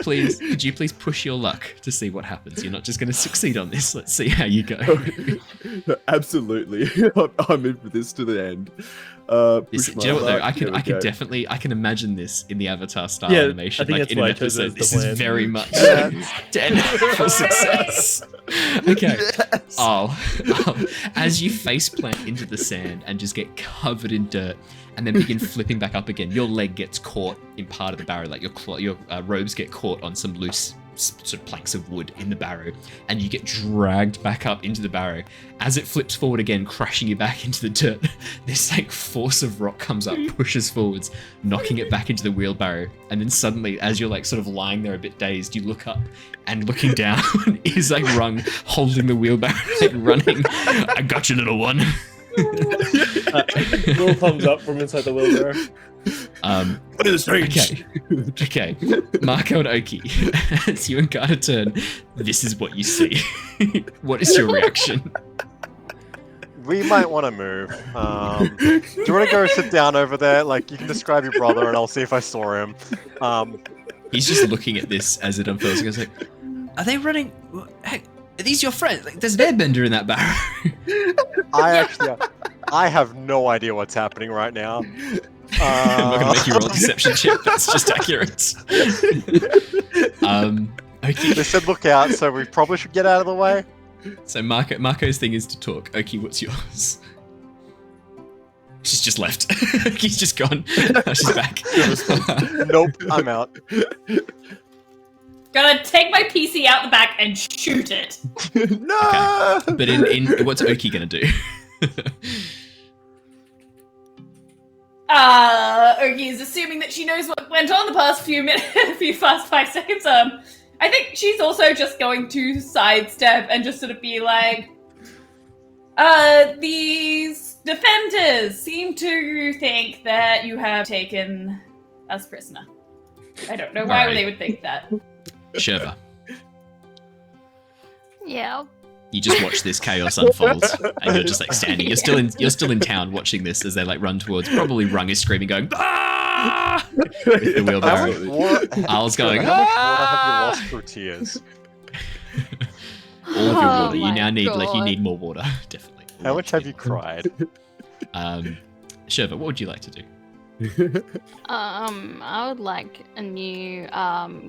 please push your luck to see what happens? You're not just going to succeed on this. Let's see how you go. Absolutely, I'm in for this to the end. Do you know what though? I can imagine this in the Avatar style animation, I think like that's in an why I chose it episode. as This the plan. is very much 10 for success. Okay. Yes. As you faceplant into the sand and just get covered in dirt, and then begin flipping back up again, your leg gets caught in part of the barrow, like your robes get caught on some loose sort of planks of wood in the barrow, and you get dragged back up into the barrow. As it flips forward again, crashing you back into the dirt, this like force of rock comes up, pushes forwards, knocking it back into the wheelbarrow, and then suddenly, as you're like sort of lying there a bit dazed, you look up, and looking down is like Rung holding the wheelbarrow, like running. I got you, little one. Little thumbs up from inside the wheelbarrow. Okay. Mako and Oki, as you and Garter turn, this is what you see. What is your reaction? We might want to move. Do you want to go sit down over there? Like, you can describe your brother and I'll see if I saw him. He's just looking at this as it unfolds. He goes like, are they running? Hey, are these your friends? Like, there's an airbender in that barrow. I have no idea what's happening right now. I'm not going to make you roll a deception check. That's just accurate. Okay. They said look out, so we probably should get out of the way. So Marco's thing is to talk. Oki, what's yours? She's just left. He's just gone. Now she's back. Nope, I'm out. Gonna take my PC out the back and shoot it. No! Okay. But in what's Oki gonna do? Oki is assuming that she knows what went on the past few minutes, past 5 seconds. I think she's also just going to sidestep and just sort of be like, these defenders seem to think that you have taken us prisoner. I don't know why they would think that. Shurva. Yeah. You just watch this chaos unfold, and you're just like standing. You're still in town watching this as they like run towards. Probably Rung is screaming, going ah! With the wheelbarrow. Al's going. How much water have you lost through tears? All of your water. Oh You now need God. you need more water, definitely. How much have you cried? Shurva, what would you like to do? I would like a new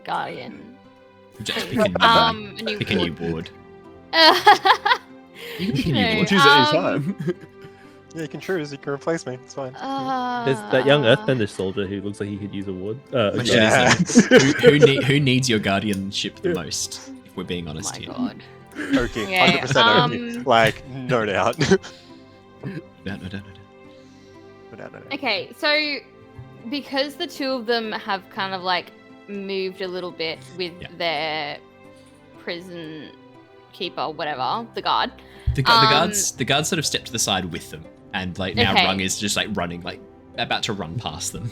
guardian. Just pick a new pick a new ward. You can pick a new No. ward. Choose at any time. Yeah, you can choose. You can replace me. It's fine. There's that young Earthbender soldier who looks like he could use a ward. Question Yeah. is, who needs your guardianship the most? If we're being Oh honest my here. god. Okay, Yeah, 100% okay. Like, no doubt. No. No doubt. Okay, so because the two of them have kind of like moved a little bit with their prison keeper, whatever, the guard. The guards sort of step to the side with them, and like now Okay. Rung is just like running, like about to run past them.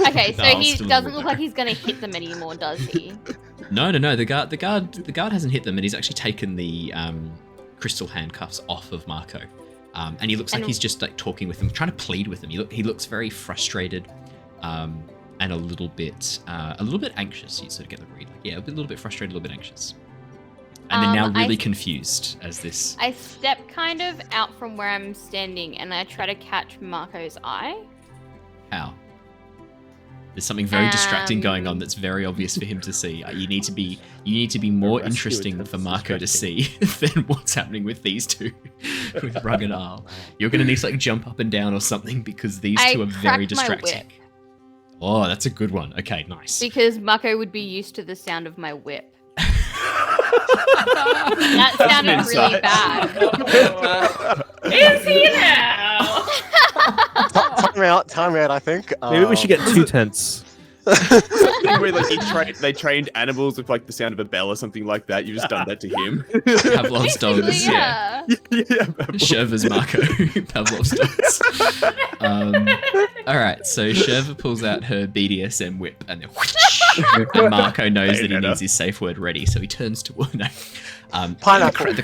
Okay, so No, he still doesn't in look the like he's gonna hit them anymore, does he? No. The guard hasn't hit them, and he's actually taken the crystal handcuffs off of Mako. And he looks like And- he's just like talking with them, trying to plead with them. He looks very frustrated, and a little bit anxious. You sort of get the read. Yeah, a little bit frustrated, a little bit anxious. And they're now I really confused as this. I step kind of out from where I'm standing and I try to catch Mako's eye. How? There's something very distracting going on that's very obvious for him to see. You need to be more rescue interesting attempt for is Mako to distracting. see than what's happening with these two, with Rung and Aal. You're gonna need to like jump up and down or something because these two are very crack my distracting. whip. Oh, that's a good one. Okay, nice. Because Mako would be used to the sound of my whip. That sounded really bad. Is he now? Time out, I think. Maybe we should get 2 tents. Where like they trained animals with like the sound of a bell or something like that. You've just done that to him. Pavlov's dogs, yeah. Yeah. Shurva's Mako, Pavlov's dogs. All right, so Shurva pulls out her BDSM whip, and then and Mako knows that he needs his safe word ready, so he turns toward no. Pineapple.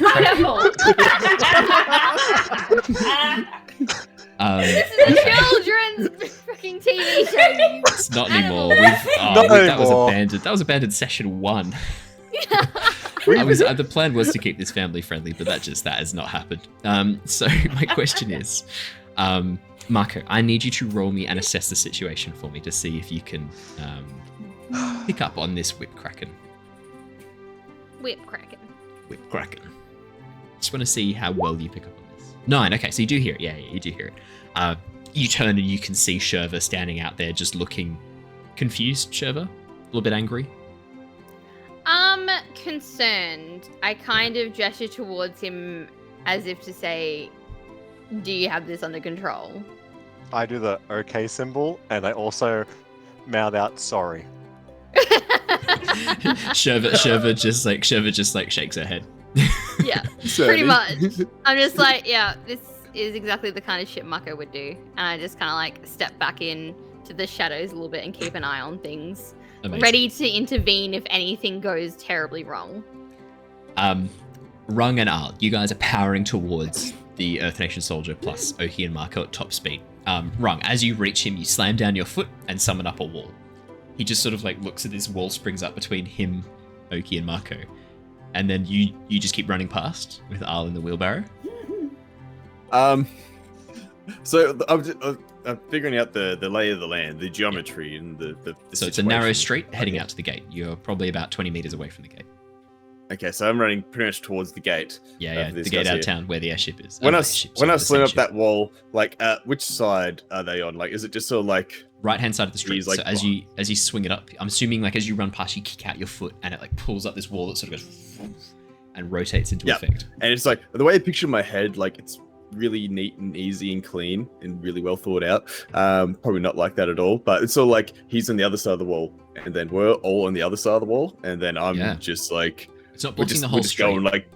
This is a children's fucking TV show. It's not anymore. Not That was anymore. abandoned. That was abandoned session 1. The plan was to keep this family friendly, but that has not happened. So my question is, Mako, I need you to roll me and assess the situation for me to see if you can pick up on this whip kraken. Whip kraken. Whip kraken. Just want to see how well you pick up on this. 9. Okay, so you do hear it. Yeah, you do hear it. You turn and you can see Shurva standing out there, just looking confused. Shurva, a little bit angry. Concerned. I kind of gesture towards him as if to say, do you have this under control? I do the OK symbol, and I also mouth out sorry. Shurva just shakes her head. Yeah, pretty much. I'm just like, yeah, this is exactly the kind of shit Mako would do. And I just kind of like step back in to the shadows a little bit and keep an eye on things. Amazing. Ready to intervene if anything goes terribly wrong. Rung and Aal, you guys are powering towards the Earth Nation soldier plus Oki and Mako at top speed. Rung, as you reach him, you slam down your foot and summon up a wall. He just sort of like looks at this wall, springs up between him, Oki, and Mako. And then you just keep running past with Aal in the wheelbarrow. So I'm figuring out the lay of the land, the geometry, and the So it's a narrow situation. street heading out to the gate. You're probably about 20 meters away from the gate. Okay, so I'm running pretty much towards the gate. Yeah, this the gate guy's out here. of town where the airship is. When I Airships, the slam up same that ship. wall, like which side are they on? Like, is it just sort of like Right-hand side of the street. He's like, so as you swing it up, I'm assuming like as you run past, you kick out your foot and it like pulls up this wall that sort of goes and rotates into Yep. effect. and it's like the way I picture in my head, like it's really neat and easy and clean and really well thought out. Probably not like that at all, but it's sort of like he's on the other side of the wall, and then we're all on the other side of the wall, and then I'm Yeah. just like It's not we're blocking just, the we're whole just street. going like.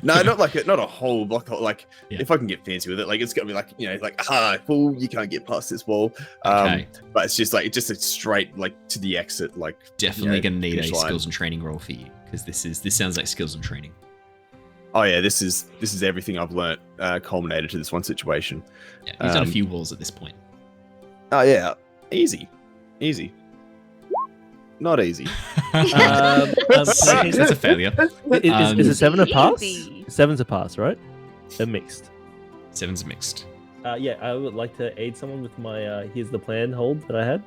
No, not like not a whole block. Like Yeah. if I can get fancy with it, like it's gonna be like like fool, you can't get past this wall. Okay. But it's just like a straight like to the exit. Like Definitely going to need a finish line. skills and training roll for you because this sounds like skills and training. Oh yeah, this is everything I've learnt culminated to this one situation. Yeah, you've done a Um, few walls at this point. Oh yeah, easy, not easy. That's a failure. Is a 7 a pass? Easy. 7's a pass, right? They're mixed. 7's mixed. Yeah, I would like to aid someone with my here's the plan hold that I had.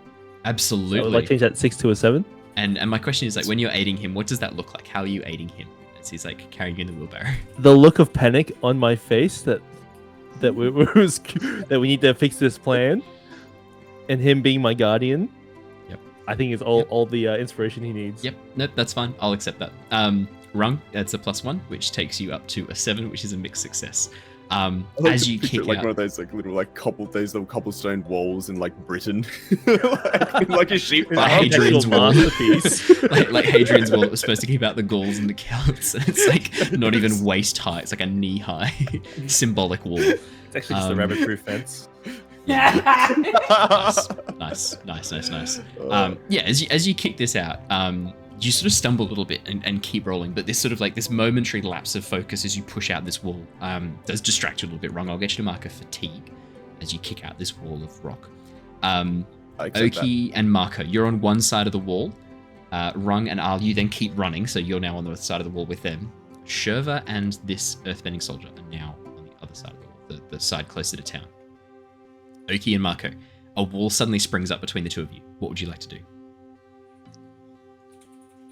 Absolutely. I would like to change that 6 to a 7. And my question is like, when you're aiding him, what does that look like? How are you aiding him? As he's like carrying you in the wheelbarrow. The look of panic on my face that we need to fix this plan, and him being my guardian. Yep. I think is all the inspiration he needs. Yep, nope, that's fine. I'll accept that. Rung, that's a +1, which takes you up to a 7, which is a mixed success. I like As to you picture kick it like out, one of those like little cobblestone walls in like Britain, like a sheep Like farm. Hadrian's Wall. masterpiece. like Hadrian's Wall that was supposed to keep out the ghouls and the Celts. It's like not even waist high. It's like a knee high symbolic wall. It's actually just a rabbit-proof fence. Nice. Yeah, as you kick this out, you sort of stumble a little bit and keep rolling, but this sort of like this momentary lapse of focus as you push out this wall does distract you a little bit. Wrong. I'll get you to mark a fatigue as you kick out this wall of rock. I accept Oki and Mako, you're on one side of the wall. Rung and Al, you then keep running, so you're now on the side of the wall with them. Shurva and this earthbending soldier are now on the other side of the wall, the side closer to town. Oki and Mako, a wall suddenly springs up between the two of you. What would you like to do?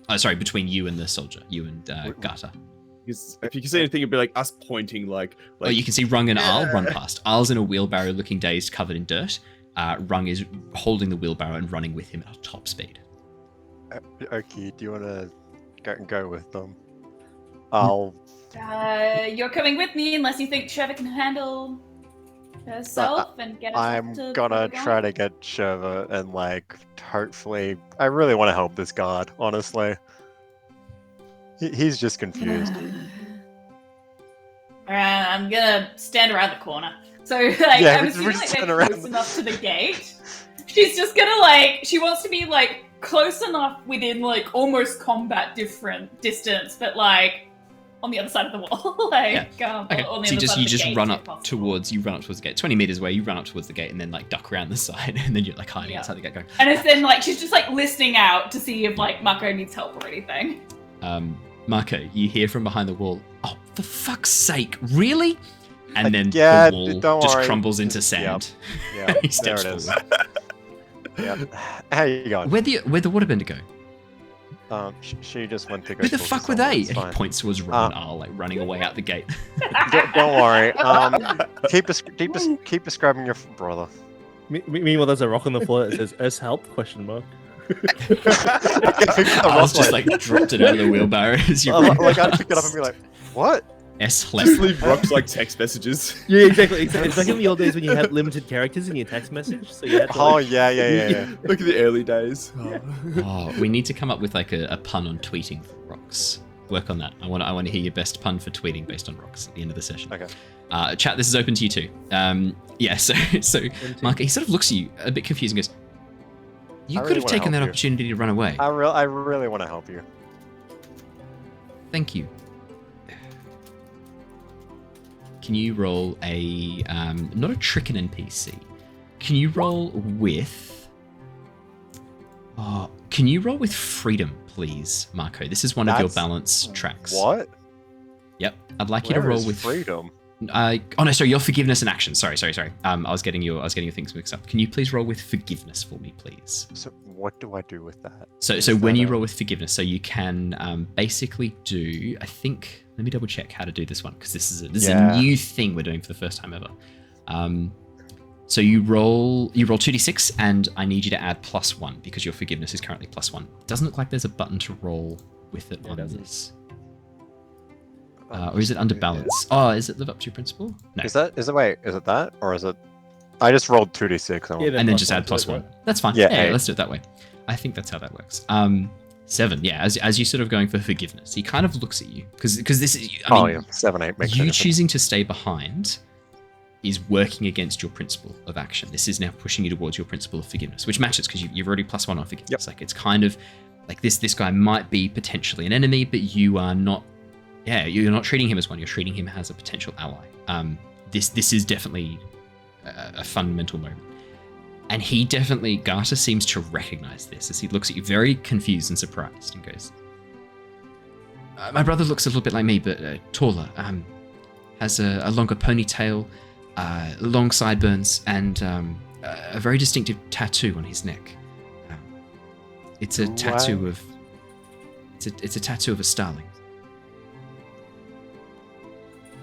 Oh, sorry, between you and the soldier, you and Gata. Because if you can see anything, it'd be like us pointing, like Oh, you can see Rung and Al run past. Al's in a wheelbarrow looking dazed, covered in dirt. Rung is holding the wheelbarrow and running with him at top speed. Okay, do you want to go with them? I'll... You're coming with me unless you think Shurva can handle herself and get us I'm up to gonna the try to get Shurva and, like, hopefully... I really want to help this guard, honestly. He's just confused. Alright, I'm gonna stand around the corner. So, like, Yeah, I'm we're assuming just like, they're around. close enough to the gate. She's just gonna, like, she wants to be, like, close enough within, like, almost combat different distance, but, like, on the other side of the wall. like, Okay, on the so other side you of the just gate, run if up possible. towards the gate. 20 meters away, you run up towards the gate and then like duck around the side and then you're like hiding Yeah. outside the gate going. And it's then, like, she's just, like, listening out to see if, like, Mako needs help or anything. Mako, you hear from behind the wall, oh, for fuck's sake, really? And then yeah, the wall don't just worry. crumbles into sand. Yeah, He there steps it is. forward. Yeah. How you going? Where'd the waterbender go? She just went to go. Who the talk to fuck were someone, they? it's And he fine. points towards Ron and Al, like running away out the gate. Don't worry. Keep describing your brother. Meanwhile, there's a rock on the floor that says "Us help?" question mark. Al's just like dropped it out of the wheelbarrow as you run Like I'd pick it up past. and be like, "What?" S just leave rocks like text messages. Yeah, exactly. It's like in the old days when you had limited characters in your text message, so you had to, Oh like, yeah. Look at the early days. Oh, we need to come up with like a pun on tweeting for rocks. Work on that. I want to hear your best pun for tweeting based on rocks at the end of the session. Okay. Chat, this is open to you too. Yeah, so Mark, he sort of looks at you a bit confused and goes, "You I could really have wanna taken that help you. opportunity to run away. I really want to help you. Thank you." Can you roll a not a trick an NPC? Can you roll with? Can you roll with freedom, please, Mako? This is one of your That's- balance tracks. What? Yep, I'd like you to Where roll is with freedom. oh no, sorry, your forgiveness and action. Sorry. I was getting your things mixed up. Can you please roll with forgiveness for me, please? So what do I do with that? So Is when that you a- roll with forgiveness, so you can basically do. I think. Let me double check how to do this one because this is Yeah. a new thing we're doing for the first time ever. So you roll 2d6 and I need you to add +1 because your forgiveness is currently +1. Doesn't look like there's a button to roll with it on this. Or is it under balance? Oh, is it live up to your principle? No. Is it that? Or is it... I just rolled 2d6. Yeah, And then just add +1. That's fine. Yeah, Yeah, eight. let's do it that way. I think that's how that works. 7, yeah, as you're sort of going for forgiveness, he kind of looks at you because this is. I mean, 7, 8 makes you sense. choosing to stay behind is working against your principle of action. This is now pushing you towards your principle of forgiveness, which matches because you've already +1 on forgiveness. Like it's kind of like this guy might be potentially an enemy, but you are not. Yeah, you're not treating him as one. You're treating him as a potential ally. This is definitely a fundamental moment. And he definitely, Garter seems to recognize this as he looks at you very confused and surprised and goes, my brother looks a little bit like me, but taller, has a longer ponytail, long sideburns, and a very distinctive tattoo on his neck. It's a tattoo of... It's a tattoo of a starling.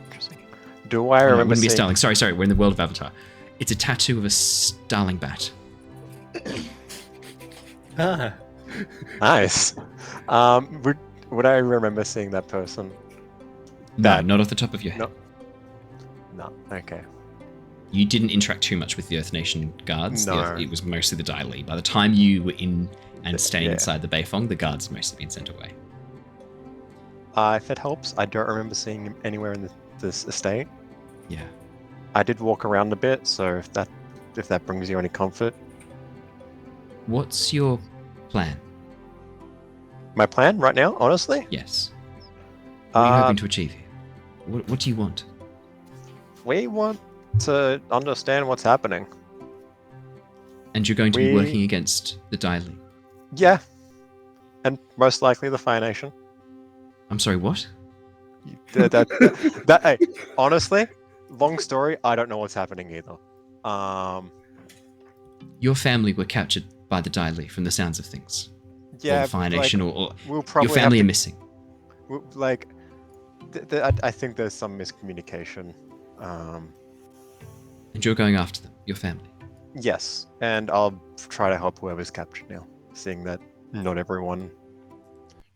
Interesting. Do I No, it remember wouldn't be a seeing... starling. Sorry, we're in the world of Avatar. It's a tattoo of a starling bat. Ah, Nice. Would I remember seeing that person? No, not off the top of your head. No. Okay. You didn't interact too much with the Earth Nation guards. No. It was mostly the Dai Li. By the time you were in and staying Yeah. inside the Beifong, the guards had mostly been sent away. If it helps, I don't remember seeing him anywhere in this estate. Yeah. I did walk around a bit, so if that brings you any comfort. What's your plan? My plan right now, honestly? Yes. What are you Uh, hoping to achieve here? What do you want? We want to understand what's happening. And you're going to be we- working against the Dai Li. Yeah. And most likely the Fire Nation. I'm sorry, what? Hey, honestly, long story. I don't know what's happening either. Your family were captured by the Dai Li from the sounds of things. Yeah, Or the Fire Nation, or we'll probably your family have are missing. Like, I think there's some miscommunication. And you're going after them, your family. Yes, and I'll try to help whoever's captured now, seeing that not everyone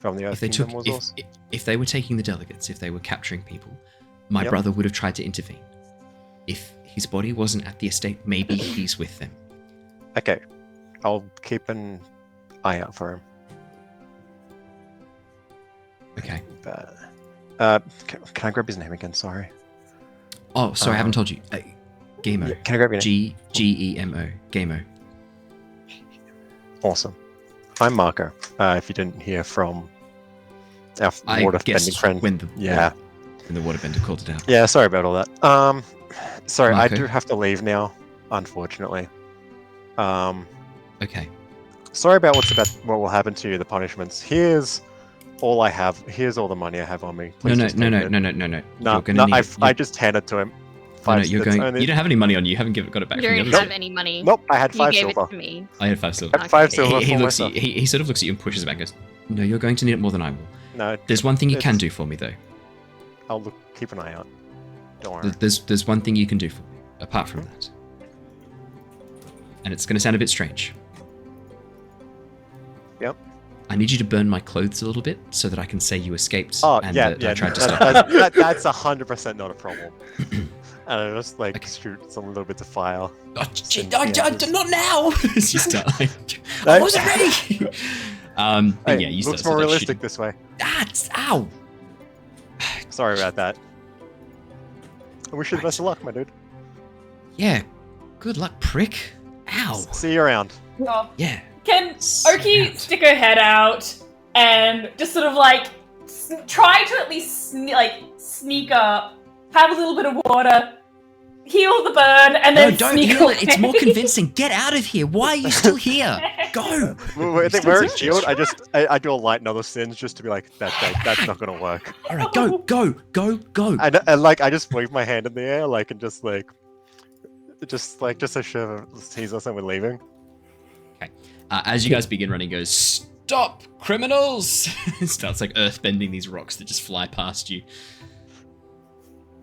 from the Earth Kingdom was also. If they were taking the delegates, if they were capturing people, my Yep. brother would have tried to intervene. If his body wasn't at the estate, maybe he's with them. Okay, I'll keep an eye out for him. Okay. Can I grab his name again? Sorry. Oh, sorry, I haven't told you. Gamo. Yeah, can I grab your name? Gemo. Gamo. Awesome. I'm Mako. If you didn't hear from our I water bending guessed friend. when Yeah. the waterbender called it out. Yeah, sorry about all that. Sorry, Mako? I do have to leave now, unfortunately. Okay. Sorry about what will happen to you, the punishments. Here's all I have. Here's all the money I have on me. Please No. just take it. You're gonna No, need I just handed to him. you're going. You don't have any money on you. You haven't got it back You from the don't others. have any money. Nope, I had You 5 gave silver. it to me. I had 5 silver. I had 5 Okay. silver He for looks at myself. you, he sort of looks at you and pushes it back and goes, no, you're going to need it more than I will. No, There's one thing you can It's- do for me, though. I'll keep an eye out. Don't worry. There's one thing you can do for me, apart from that. And it's going to sound a bit strange. Yep. I need you to burn my clothes a little bit so that I can say you escaped Oh, and yeah, that I tried to that- stop. that's 100% not a problem. And I just shoot some little bits of fire. Not now! You start I wasn't ready! But yeah, you looks start more shooting. realistic this way. Ow! Sorry about that. I wish you the best of luck, my dude. Yeah, good luck, prick. Ow! See you around. Oh. Yeah. Can Oki Snapped. stick her head out and just sort of try to at least sneak up, have a little bit of water, heal the burn, and then No, don't sneak heal away? it. It's more convincing. Get out of here. Why are you still here? Go. I think where it's shield, I do a light another sins just to be like, that's not gonna work. All right, go. And I just wave my hand in the air, and just a shiver sees us and we're leaving. As you guys begin running, goes, stop, criminals! It starts earth-bending these rocks that just fly past you.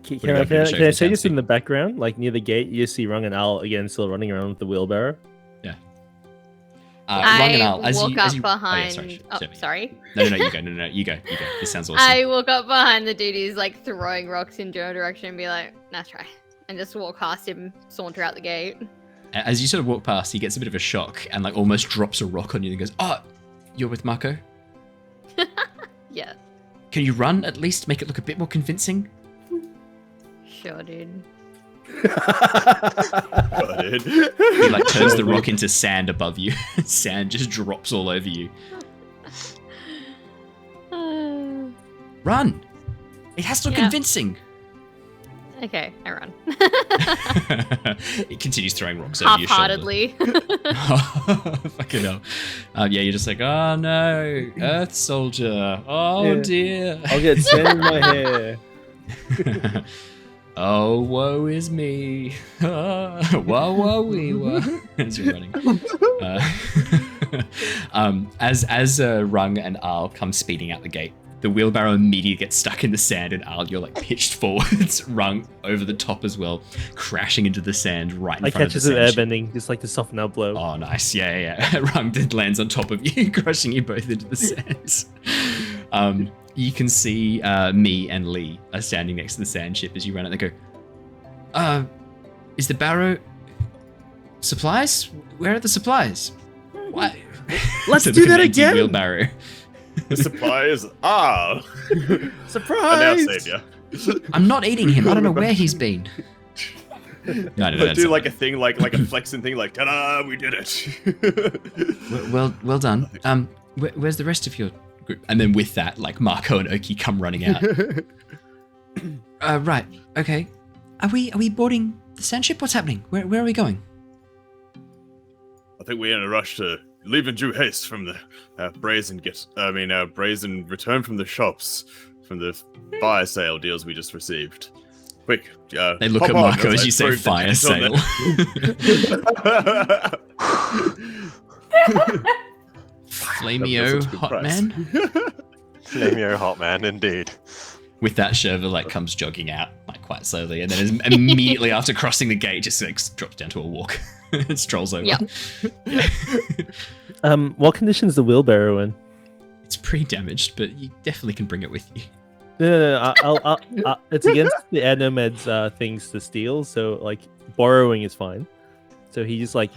Can What about the show I for say just Tansy? in the background, near the gate, you see Rung and Al again still running around with the wheelbarrow? Yeah. I Ranganal, walk up Oh, yeah, behind. sorry. Sorry. No, you go. No, you go. This sounds awesome. I walk up behind the dude who's throwing rocks in your direction and be like, "Nice try," and just walk past him, saunter out the gate. As you sort of walk past, he gets a bit of a shock and almost drops a rock on you and goes, "Oh, you're with Mako? Yeah, Can you run at least? Make it look a bit more convincing." sure, dude. Got it. He turns the rock into sand above you. Sand just drops all over you. Run! It has to look Yeah. convincing. Okay, I run. It continues throwing rocks over your shoulder. Half-heartedly. Fucking hell. Yeah, you're just oh no, Earth Soldier. Oh Yeah. dear. I'll get sand in my hair. Oh, woe is me. Woe, wee, woe. As you're running. As Rung and Al come speeding out the gate, the wheelbarrow immediately gets stuck in the sand, and Al, you're pitched forwards. Rung over the top as well, crashing into the sand right in I front of catches the an sand. airbending, just to soften our blow. Oh, nice. Yeah. Rung lands on top of you, crushing you both into the sands. You can see me and Lee are standing next to the sand ship as you run out. They go, is the barrow supplies? Where are the supplies? Why? Let's So do look at that an empty again! Wheelbarrow. The supplies are Surprise! now savior. I'm not eating him. I don't know where he's been. No, that's Do not a thing, like a flexing thing, ta-da, we did it. well done. Where's the rest of your group? And then with that, Mako and Oki come running out. Right. Okay. Are we boarding the sand ship? What's happening? Where are we going? I think we're in a rush to leave in due haste from the brazen return from the shops, from the fire sale deals we just received. Quick, They look at Mako as you say fire sale. Flamio hot man. Flamio hot man, indeed. With that, Shurva like comes jogging out like quite slowly, and then immediately after crossing the gate, just like drops down to a walk and strolls over. Yeah. What condition is the wheelbarrow in? It's pretty damaged, but you definitely can bring it with you. No. I'll it's against the air nomad's things to steal, so like borrowing is fine. So he just like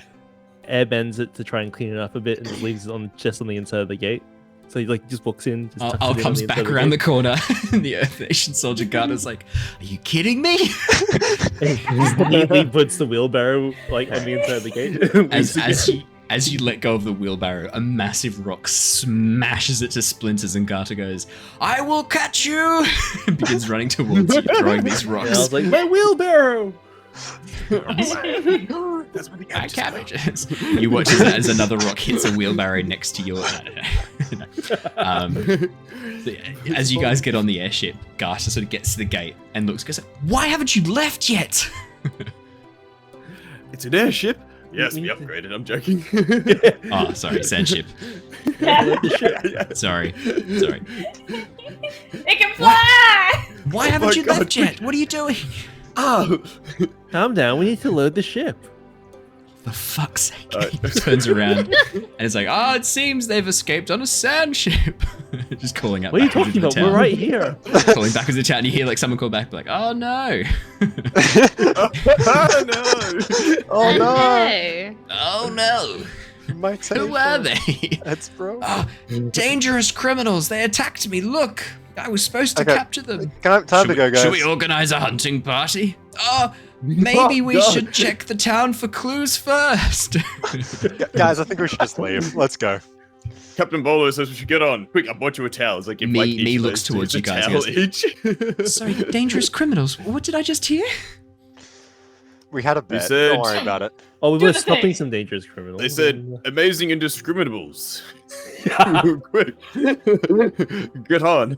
airbends it to try and clean it up a bit, and just leaves it just on the inside of the gate. So he like just walks in. Just I'll comes back around the corner, and the Earth Nation soldier guard is like, "Are you kidding me?" He just neatly puts the wheelbarrow like on the inside of the gate. As you let go of the wheelbarrow, a massive rock smashes it to splinters, and Garter goes, "I will catch you!" and begins running towards you, throwing these rocks. And I was like, "My wheelbarrow!" That's what the I cabbages. You watch as another rock hits a wheelbarrow next to your. As you guys get on the airship, Garter sort of gets to the gate and goes, "Why haven't you left yet?" It's an airship. Yes, we upgraded. I'm joking. Oh, sorry, sandship. Sorry. It can fly! Why haven't you left yet? What are you doing? Oh, Calm down. We need to load the ship. For fuck's sake. He turns around and it's like, it seems they've escaped on a sand ship. Just calling out. What are you talking about? We're right here. Calling back into the town. You hear like someone call back, like, "Oh no." Oh no! No. Oh no. My Who are they? That's bro. Dangerous criminals. They attacked me. Look. I was supposed to capture them. Time to go, guys. Should we organize a hunting party? Maybe we should check the town for clues first. Guys, I think we should just leave. Let's go. Captain Bolo says we should get on. Quick, I bought you a towel. It's like give like Me each of looks those towards dudes you a guys. towel He each. Sorry, dangerous criminals. What did I just hear? We had a bet. said- Don't worry about it. Oh, we Do were the stopping thing. some dangerous criminals. They said amazing indiscriminables. Quick, get on.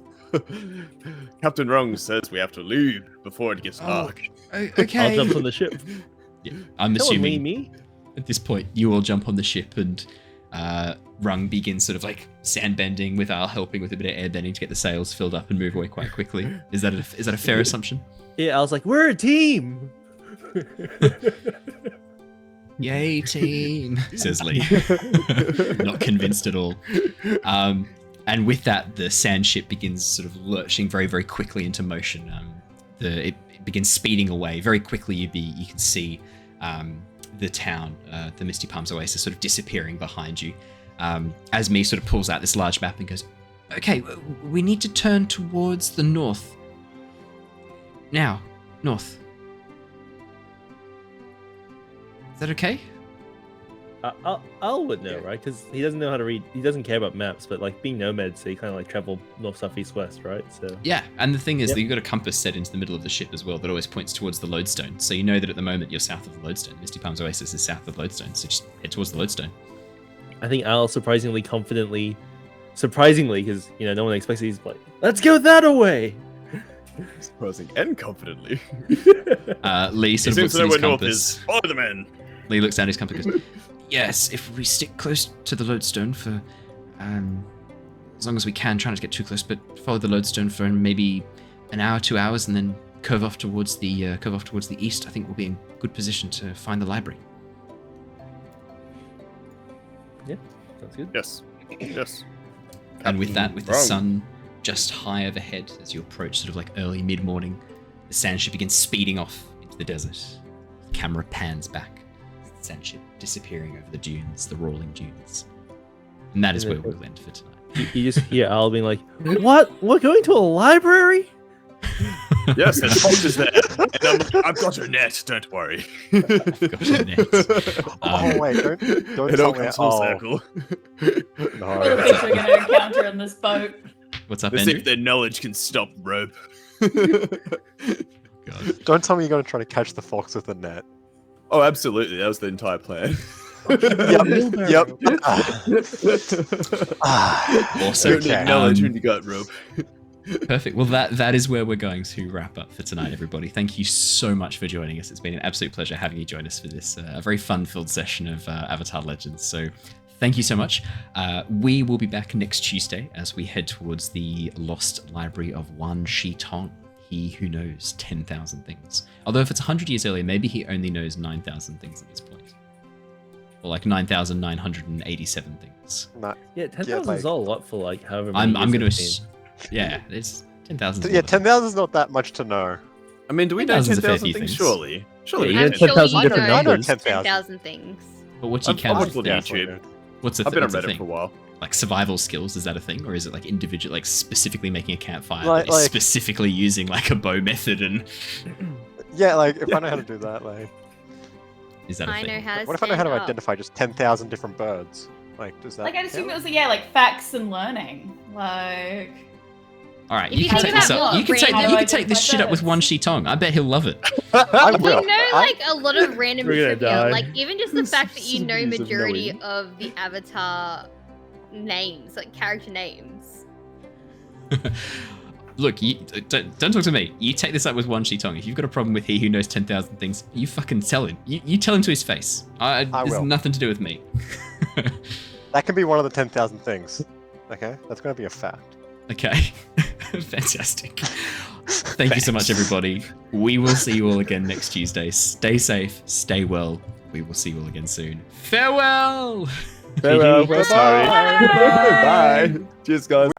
Captain Rung says we have to leave before it gets dark. Okay. I'll jump on the ship. Yeah, I'm Come on, assuming me. at this point you all jump on the ship and Rung begins sort of like sandbending with Al helping with a bit of airbending to get the sails filled up and move away quite quickly. Is that a fair assumption? Yeah, I was like, we're a team. Yay, team, says Lee. Not convinced at all. And with that, the sand ship begins sort of lurching very, very quickly into motion. It begins speeding away. Very quickly, you can see the town, the Misty Palms Oasis, sort of disappearing behind you. As Me sort of pulls out this large map and goes, "Okay, we need to turn towards the north. Now, north. Is that okay?" Al would know, right? Because he doesn't know how to read. He doesn't care about maps, but like being nomad, so he kind of like travel north, south, east, west, right? So Yeah, and the thing is Yep. that you've got a compass set into the middle of the ship as well that always points towards the lodestone. So you know that at the moment you're south of the lodestone. Misty Palms Oasis is south of the lodestone, so just head towards the lodestone. I think Al surprisingly, because no one expects it, he's like, "Let's go that away." Surprising and confidently. Lee He sort of seems looks to at know his where north compass. is. Follow the men. Lee looks down at his compass and goes, "Yes, if we stick close to the lodestone for as long as we can, try not to get too close, but follow the lodestone for maybe an hour, 2 hours, and then curve off towards the east, I think we'll be in good position to find the library." Yeah, sounds good. Yes. Yes. And with that, with the Wrong. sun just high overhead as you approach sort of like early mid-morning, the sand ship begins speeding off into the desert. The camera pans back. The sand ship disappearing over the dunes, the rolling dunes. And that is where we'll end for tonight. You just hear Al being like, "What? We're going to a library?" Yes, there's foxes there. And I've got a net, don't worry. I've got a net. Oh wait, don't It all tell me. comes full circle. What No. are the things we're going to encounter on this boat? What's up, Let's see Andrew? if their knowledge can stop rope. God. Don't tell me you're gonna try to catch the fox with a net. Oh, absolutely. That was the entire plan. Yep. Also, Don't acknowledge when you got Rob. perfect. Well, that is where we're going to wrap up for tonight, everybody. Thank you so much for joining us. It's been an absolute pleasure having you join us for this very fun-filled session of Avatar Legends. So thank you so much. We will be back next Tuesday as we head towards the lost library of Wan Shi Tong, he who knows 10,000 things. Although if it's 100 years earlier, maybe he only knows 9,000 things at this point. Or like 9,987 things. Yeah, 10,000 Yeah, is like- a lot for like however many I'm going to... years Yeah, it's 10,000. Yeah, 10,000 is not that much to know. I mean, do we know 10,000's a fair 10,000 few things? things. Surely. Surely Yeah, we you know know 10,000. 10,000 you different I know numbers. 10,000. 10,000 things. But what do you I've count? watched all the Yeah, YouTube. What's the I've been on what's the Reddit thing? for a while. Like survival skills, is that a thing? Or is it like individual, like specifically making a campfire, Like- but is like- specifically using like a bow method and... Yeah, like, if I know how to do that, like... Is that a I thing? know how to What if I know how to stand up. identify just 10,000 different birds? Like, does that Like I'd assume count? it was like facts and learning. Like All right, If you you can think take this about up. You can take random you can take this identified shit up with birds. Wan Shi Tong. I bet he'll love it. I You will. know, like a lot of random We're gonna trivia, die. like even just the fact that you know Use of majority knowing. of the Avatar names, like character names. Look, you, don't talk to me. You take this up with Wan Shi Tong. If you've got a problem with he who knows 10,000 things, you fucking tell him. You tell him to his face. There's will. nothing to do with me. That can be one of the 10,000 things. Okay? That's going to be a fact. Okay. Fantastic. Thank you so much, everybody. We will see you all again next Tuesday. Stay safe, stay well. We will see you all again soon. Farewell! Farewell. Bye. Sorry. Bye. Cheers, guys.